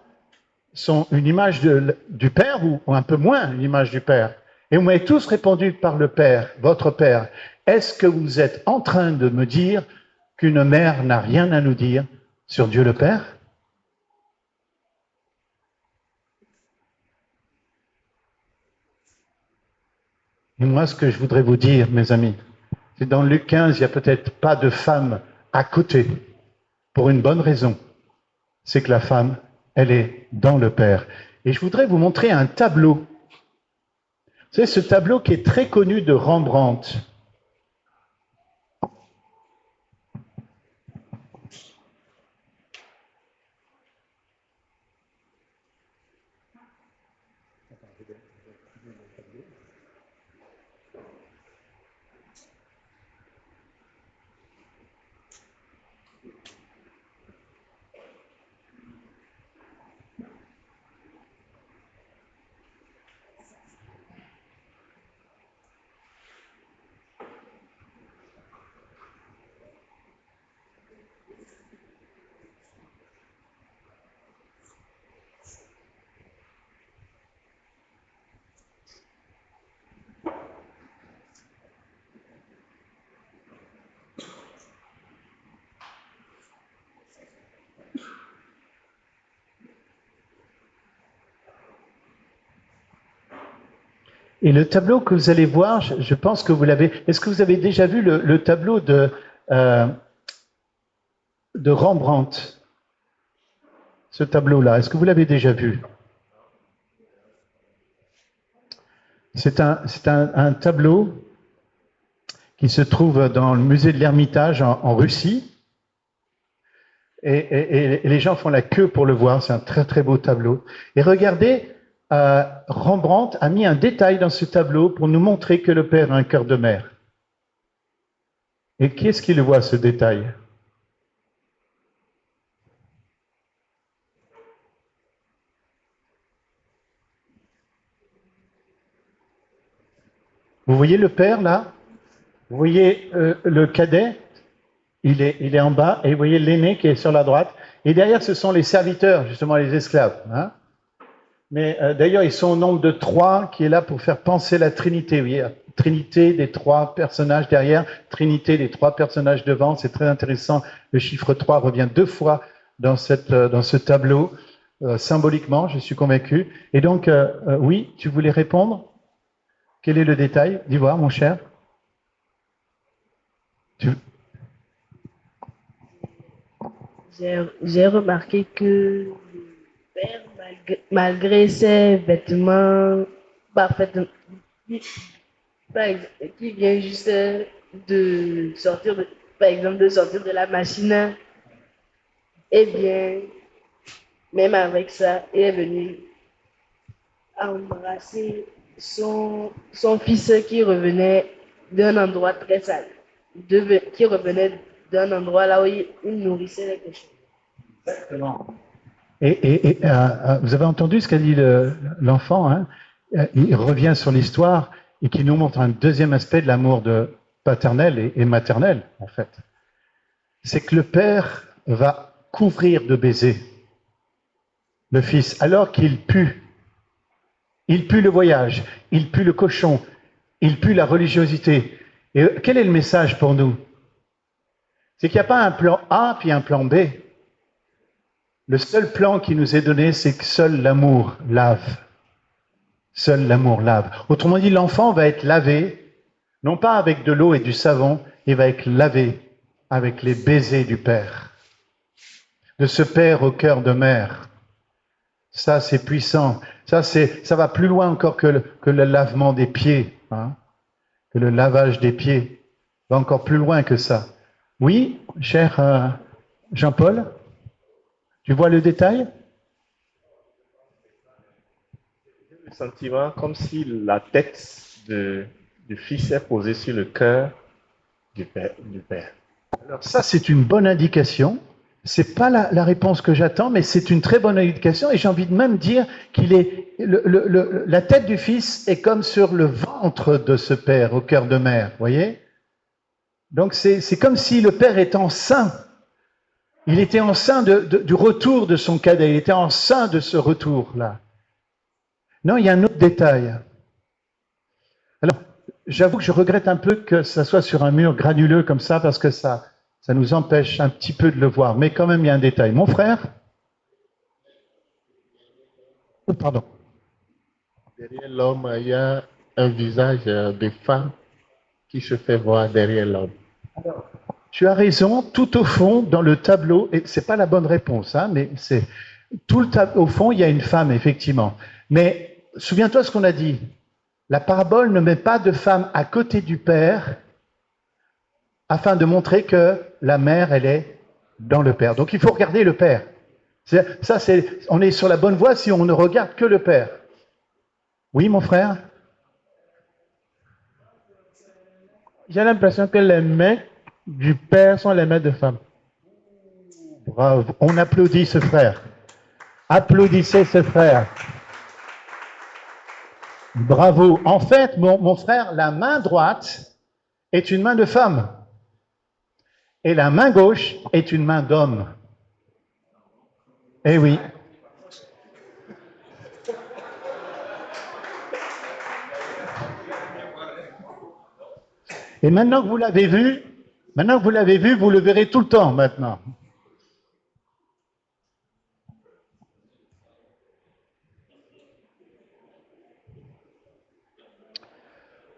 sont une image du Père ou un peu moins une image du Père? Et vous m'avez tous répondu par le Père, votre Père. Est-ce que vous êtes en train de me dire qu'une mère n'a rien à nous dire sur Dieu le Père? Et moi, ce que je voudrais vous dire, mes amis, c'est dans Luc 15, il n'y a peut-être pas de femme à côté, pour une bonne raison. C'est que la femme, elle est dans le Père. Et je voudrais vous montrer un tableau. Vous savez, ce tableau qui est très connu de Rembrandt. Et le tableau que vous allez voir, je pense que vous l'avez... Est-ce que vous avez déjà vu le tableau de Rembrandt? Ce tableau-là, est-ce que vous l'avez déjà vu? C'est un tableau qui se trouve dans le musée de l'Ermitage en Russie. Et les gens font la queue pour le voir. C'est un très très beau tableau. Et regardez, Rembrandt a mis un détail dans ce tableau pour nous montrer que le Père a un cœur de mère. Et qui est-ce qui le voit, ce détail? Vous voyez le Père là? Vous voyez le cadet? Il est en bas, et vous voyez l'aîné qui est sur la droite. Et derrière, ce sont les serviteurs, justement les esclaves. Hein? Mais d'ailleurs, ils sont au nombre de 3 qui est là pour faire penser la Trinité. Vous voyez, la Trinité des 3 personnages derrière, Trinité des 3 personnages devant. C'est très intéressant. Le chiffre 3 revient 2 fois dans ce tableau, symboliquement, je suis convaincu. Et donc, oui, tu voulais répondre? Quel est le détail? Dis voir, mon cher. J'ai remarqué que le père, malgré ses vêtements parfaitement, qui vient juste de sortir, par exemple, de sortir de la machine, eh bien, même avec ça, il est venu embrasser son fils qui revenait d'un endroit très sale, qui revenait d'un endroit là où il nourrissait les cochons. Exactement. Vous avez entendu ce qu'a dit l'enfant, hein? Il revient sur l'histoire et qui nous montre un deuxième aspect de l'amour paternel et maternel, en fait. C'est que le père va couvrir de baisers le fils, alors qu'il pue. Il pue le voyage, il pue le cochon, il pue la religiosité. Et quel est le message pour nous? C'est qu'il n'y a pas un plan A puis un plan B. Le seul plan qui nous est donné, c'est que seul l'amour lave. Seul l'amour lave. Autrement dit, l'enfant va être lavé, non pas avec de l'eau et du savon, il va être lavé avec les baisers du Père. De ce Père au cœur de mère. Ça, c'est puissant. Ça va plus loin encore que le lavement des pieds, hein, que le lavage des pieds. Ça va encore plus loin que ça. Oui, cher Jean-Paul, tu vois le détail? Le sentiment comme si la tête du fils est posée sur le cœur du père. Alors ça, c'est une bonne indication. C'est pas la réponse que j'attends, mais c'est une très bonne indication. Et j'ai envie de même dire qu'il est la tête du fils est comme sur le ventre de ce père, au cœur de mère. Voyez? Donc c'est comme si le père est enceint. Il était enceint du retour de son cadet. Il était enceint de ce retour-là. Non, il y a un autre détail. Alors, j'avoue que je regrette un peu que ça soit sur un mur granuleux comme ça, parce que ça nous empêche un petit peu de le voir. Mais quand même, il y a un détail. Mon frère? Oh, pardon. Derrière l'homme, il y a un visage de femme qui se fait voir derrière l'homme. Tu as raison, tout au fond, dans le tableau, et c'est pas la bonne réponse, hein, mais c'est au fond, il y a une femme, effectivement. Mais souviens-toi ce qu'on a dit. La parabole ne met pas de femme à côté du père afin de montrer que la mère, elle est dans le père. Donc il faut regarder le père. On est sur la bonne voie si on ne regarde que le père. Oui, mon frère? J'ai l'impression que les mains du père sont les mains de femme. Bravo. On applaudit ce frère. Applaudissez ce frère. Bravo. En fait, mon frère, la main droite est une main de femme. Et la main gauche est une main d'homme. Eh oui. Et maintenant que vous l'avez vu, vous le verrez tout le temps maintenant.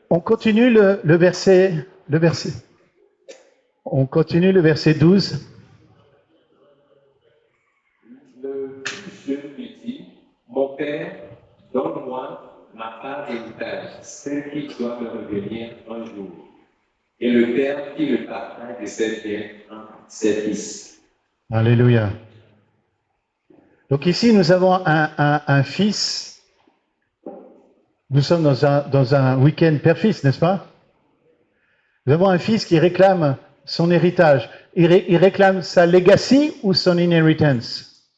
On continue le verset. On continue le verset 12. Le plus jeune lui dit, mon père, donne-moi ma part d'héritage, celle qui doit me revenir un jour. Et le père fit le partage de ses biens entre ses fils. Alléluia. Donc ici, nous avons un fils. Nous sommes dans un week-end père-fils, n'est-ce pas? Nous avons un fils qui réclame son héritage. Il réclame sa legacy ou son inheritance?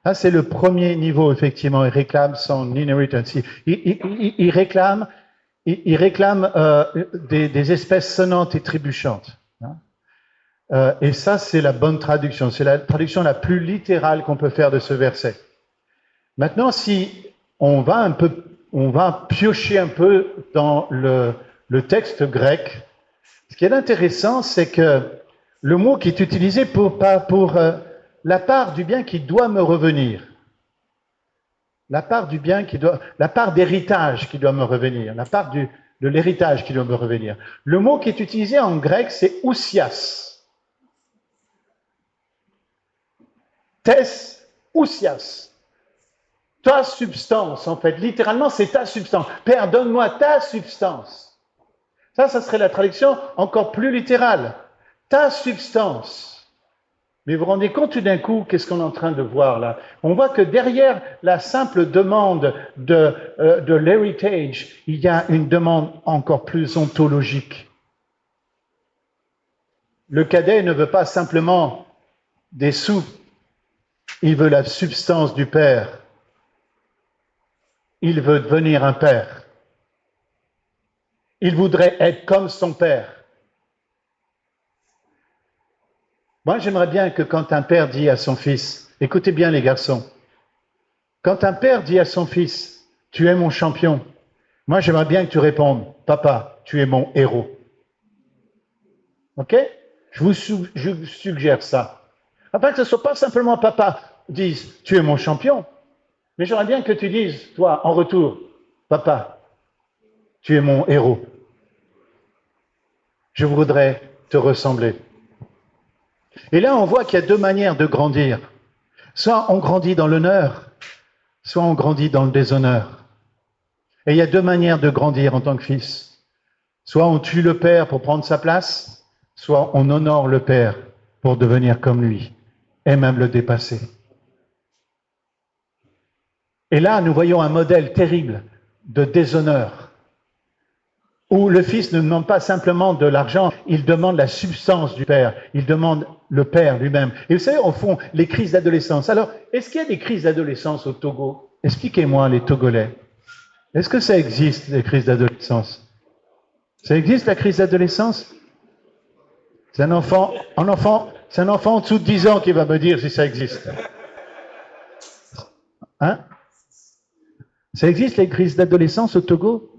Ça, c'est le premier niveau, effectivement. Il réclame son inheritance. Il réclame des espèces sonnantes et trébuchantes. Et ça, c'est la bonne traduction. C'est la traduction la plus littérale qu'on peut faire de ce verset. Maintenant, si on va piocher un peu dans le texte grec, ce qui est intéressant, c'est que le mot qui est utilisé pour la part du bien qui doit me revenir, la part d'héritage qui doit me revenir, la part de l'héritage qui doit me revenir. Le mot qui est utilisé en grec, c'est ousias. Tes ousias. Ta substance, en fait. Littéralement, c'est ta substance. Père, donne-moi ta substance. Ça serait la traduction encore plus littérale. Ta substance. Mais vous vous rendez compte tout d'un coup, qu'est-ce qu'on est en train de voir là? On voit que derrière la simple demande de l'héritage, il y a une demande encore plus ontologique. Le cadet ne veut pas simplement des sous, il veut la substance du Père. Il veut devenir un père. Il voudrait être comme son père. Moi, j'aimerais bien que quand un père dit à son fils, écoutez bien les garçons, quand un père dit à son fils, tu es mon champion, moi j'aimerais bien que tu répondes, papa, tu es mon héros. Ok? Je vous suggère ça. Afin que ce ne soit pas simplement papa dise, tu es mon champion, mais j'aimerais bien que tu dises, toi, en retour, papa, tu es mon héros. Je voudrais te ressembler. Et là, on voit qu'il y a deux manières de grandir. Soit on grandit dans l'honneur, soit on grandit dans le déshonneur. Et il y a deux manières de grandir en tant que fils. Soit on tue le père pour prendre sa place, soit on honore le père pour devenir comme lui, et même le dépasser. Et là, nous voyons un modèle terrible de déshonneur, où le fils ne demande pas simplement de l'argent, il demande la substance du père, il demande le père lui-même. Et vous savez, au fond, les crises d'adolescence. Alors, est-ce qu'il y a des crises d'adolescence au Togo? Expliquez-moi, les Togolais. Est-ce que ça existe, les crises d'adolescence? Ça existe, la crise d'adolescence? C'est un enfant en dessous de 10 ans qui va me dire si ça existe. Hein? Ça existe, les crises d'adolescence au Togo?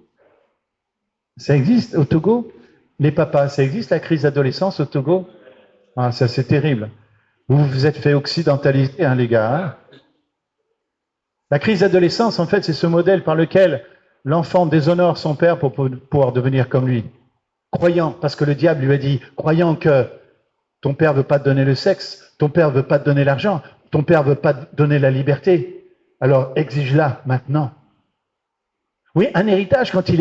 Ça existe au Togo? Les papas, ça existe, la crise d'adolescence au Togo? Ah, ça c'est terrible. Vous vous êtes fait occidentaliser, hein, les gars. Hein? La crise d'adolescence, en fait, c'est ce modèle par lequel l'enfant déshonore son père pour pouvoir devenir comme lui. Croyant, parce que le diable lui a dit, croyant que ton père ne veut pas te donner le sexe, ton père ne veut pas te donner l'argent, ton père ne veut pas te donner la liberté, alors exige-la maintenant. Oui, un héritage, quand il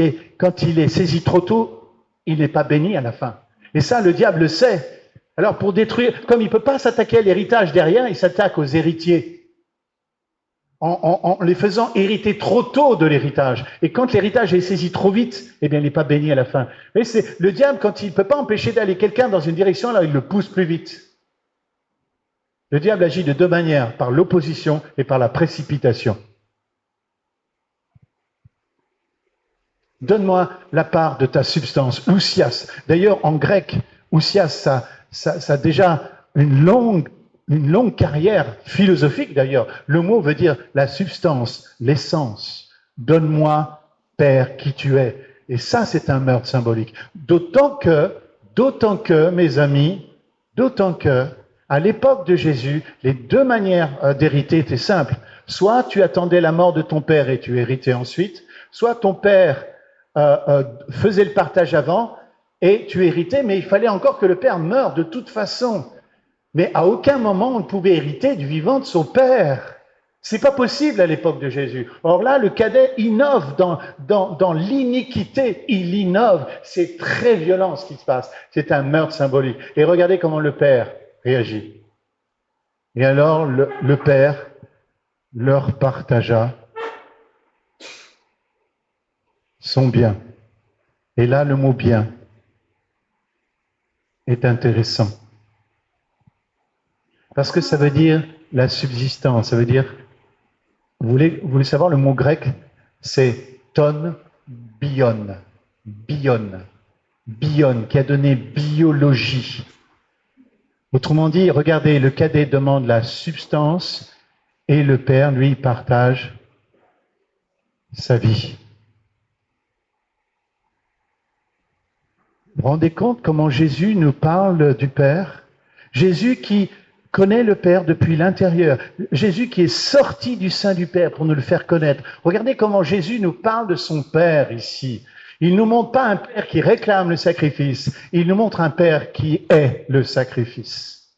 est saisi trop tôt, il n'est pas béni à la fin. Et ça, le diable le sait. Alors pour détruire, comme il ne peut pas s'attaquer à l'héritage derrière, il s'attaque aux héritiers. En les faisant hériter trop tôt de l'héritage. Et quand l'héritage est saisi trop vite, eh bien, il n'est pas béni à la fin. Mais c'est le diable, quand il ne peut pas empêcher d'aller quelqu'un dans une direction, alors il le pousse plus vite. Le diable agit de deux manières, par l'opposition et par la précipitation. Donne-moi la part de ta substance, ousias. D'ailleurs, en grec, ousias, ça a déjà une longue carrière philosophique d'ailleurs. Le mot veut dire la substance, l'essence. Donne-moi, Père, qui tu es. Et ça, c'est un meurtre symbolique. D'autant que, mes amis, à l'époque de Jésus, les deux manières d'hériter étaient simples. Soit tu attendais la mort de ton père et tu héritais ensuite, soit ton père faisait le partage avant et tu héritais, mais il fallait encore que le père meure de toute façon. Mais à aucun moment on ne pouvait hériter du vivant de son père. C'est pas possible à l'époque de Jésus. Or là, le cadet innove dans l'iniquité. Il innove. C'est très violent ce qui se passe. C'est un meurtre symbolique. Et regardez comment le père réagit. Et alors, le père leur partagea son bien. Et là, le mot bien est intéressant. Parce que ça veut dire la subsistance, ça veut dire, vous voulez savoir le mot grec, c'est ton bion, qui a donné biologie. Autrement dit, regardez, le cadet demande la substance et le père, lui, partage sa vie. Vous vous rendez compte comment Jésus nous parle du Père? Jésus qui connaît le Père depuis l'intérieur. Jésus qui est sorti du sein du Père pour nous le faire connaître. Regardez comment Jésus nous parle de son Père ici. Il ne nous montre pas un Père qui réclame le sacrifice. Il nous montre un Père qui est le sacrifice.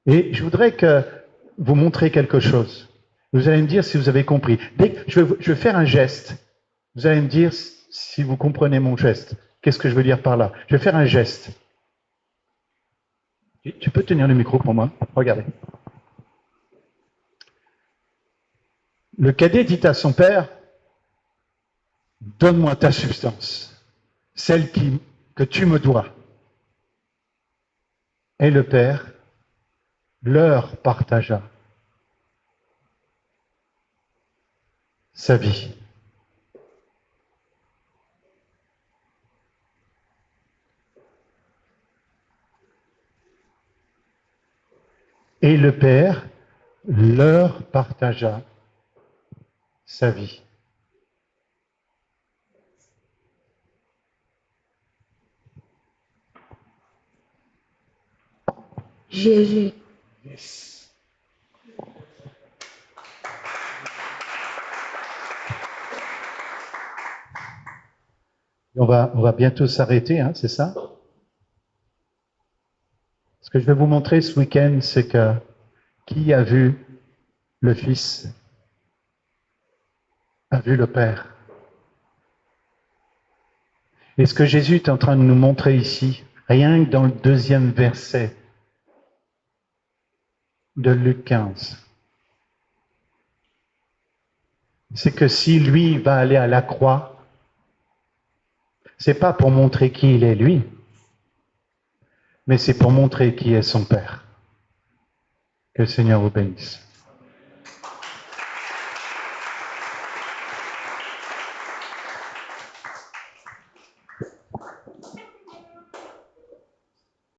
Et je voudrais que vous montriez quelque chose. Vous allez me dire si vous avez compris. Dès que je vais faire un geste. Vous allez me dire si vous comprenez mon geste. Qu'est-ce que je veux dire par là? Je vais faire un geste. Tu peux tenir le micro pour moi? Regardez. Le cadet dit à son père, donne-moi ta substance, celle que tu me dois. Et le père leur partagea sa vie. Et le Père leur partagea sa vie. Jésus. On va bientôt s'arrêter, hein, c'est ça? Ce que je vais vous montrer ce week-end, c'est que qui a vu le Fils a vu le Père. Et ce que Jésus est en train de nous montrer ici, rien que dans le 2e verset de Luc 15, c'est que si lui va aller à la croix, c'est pas pour montrer qui il est lui, mais c'est pour montrer qui est son Père. Que le Seigneur vous bénisse.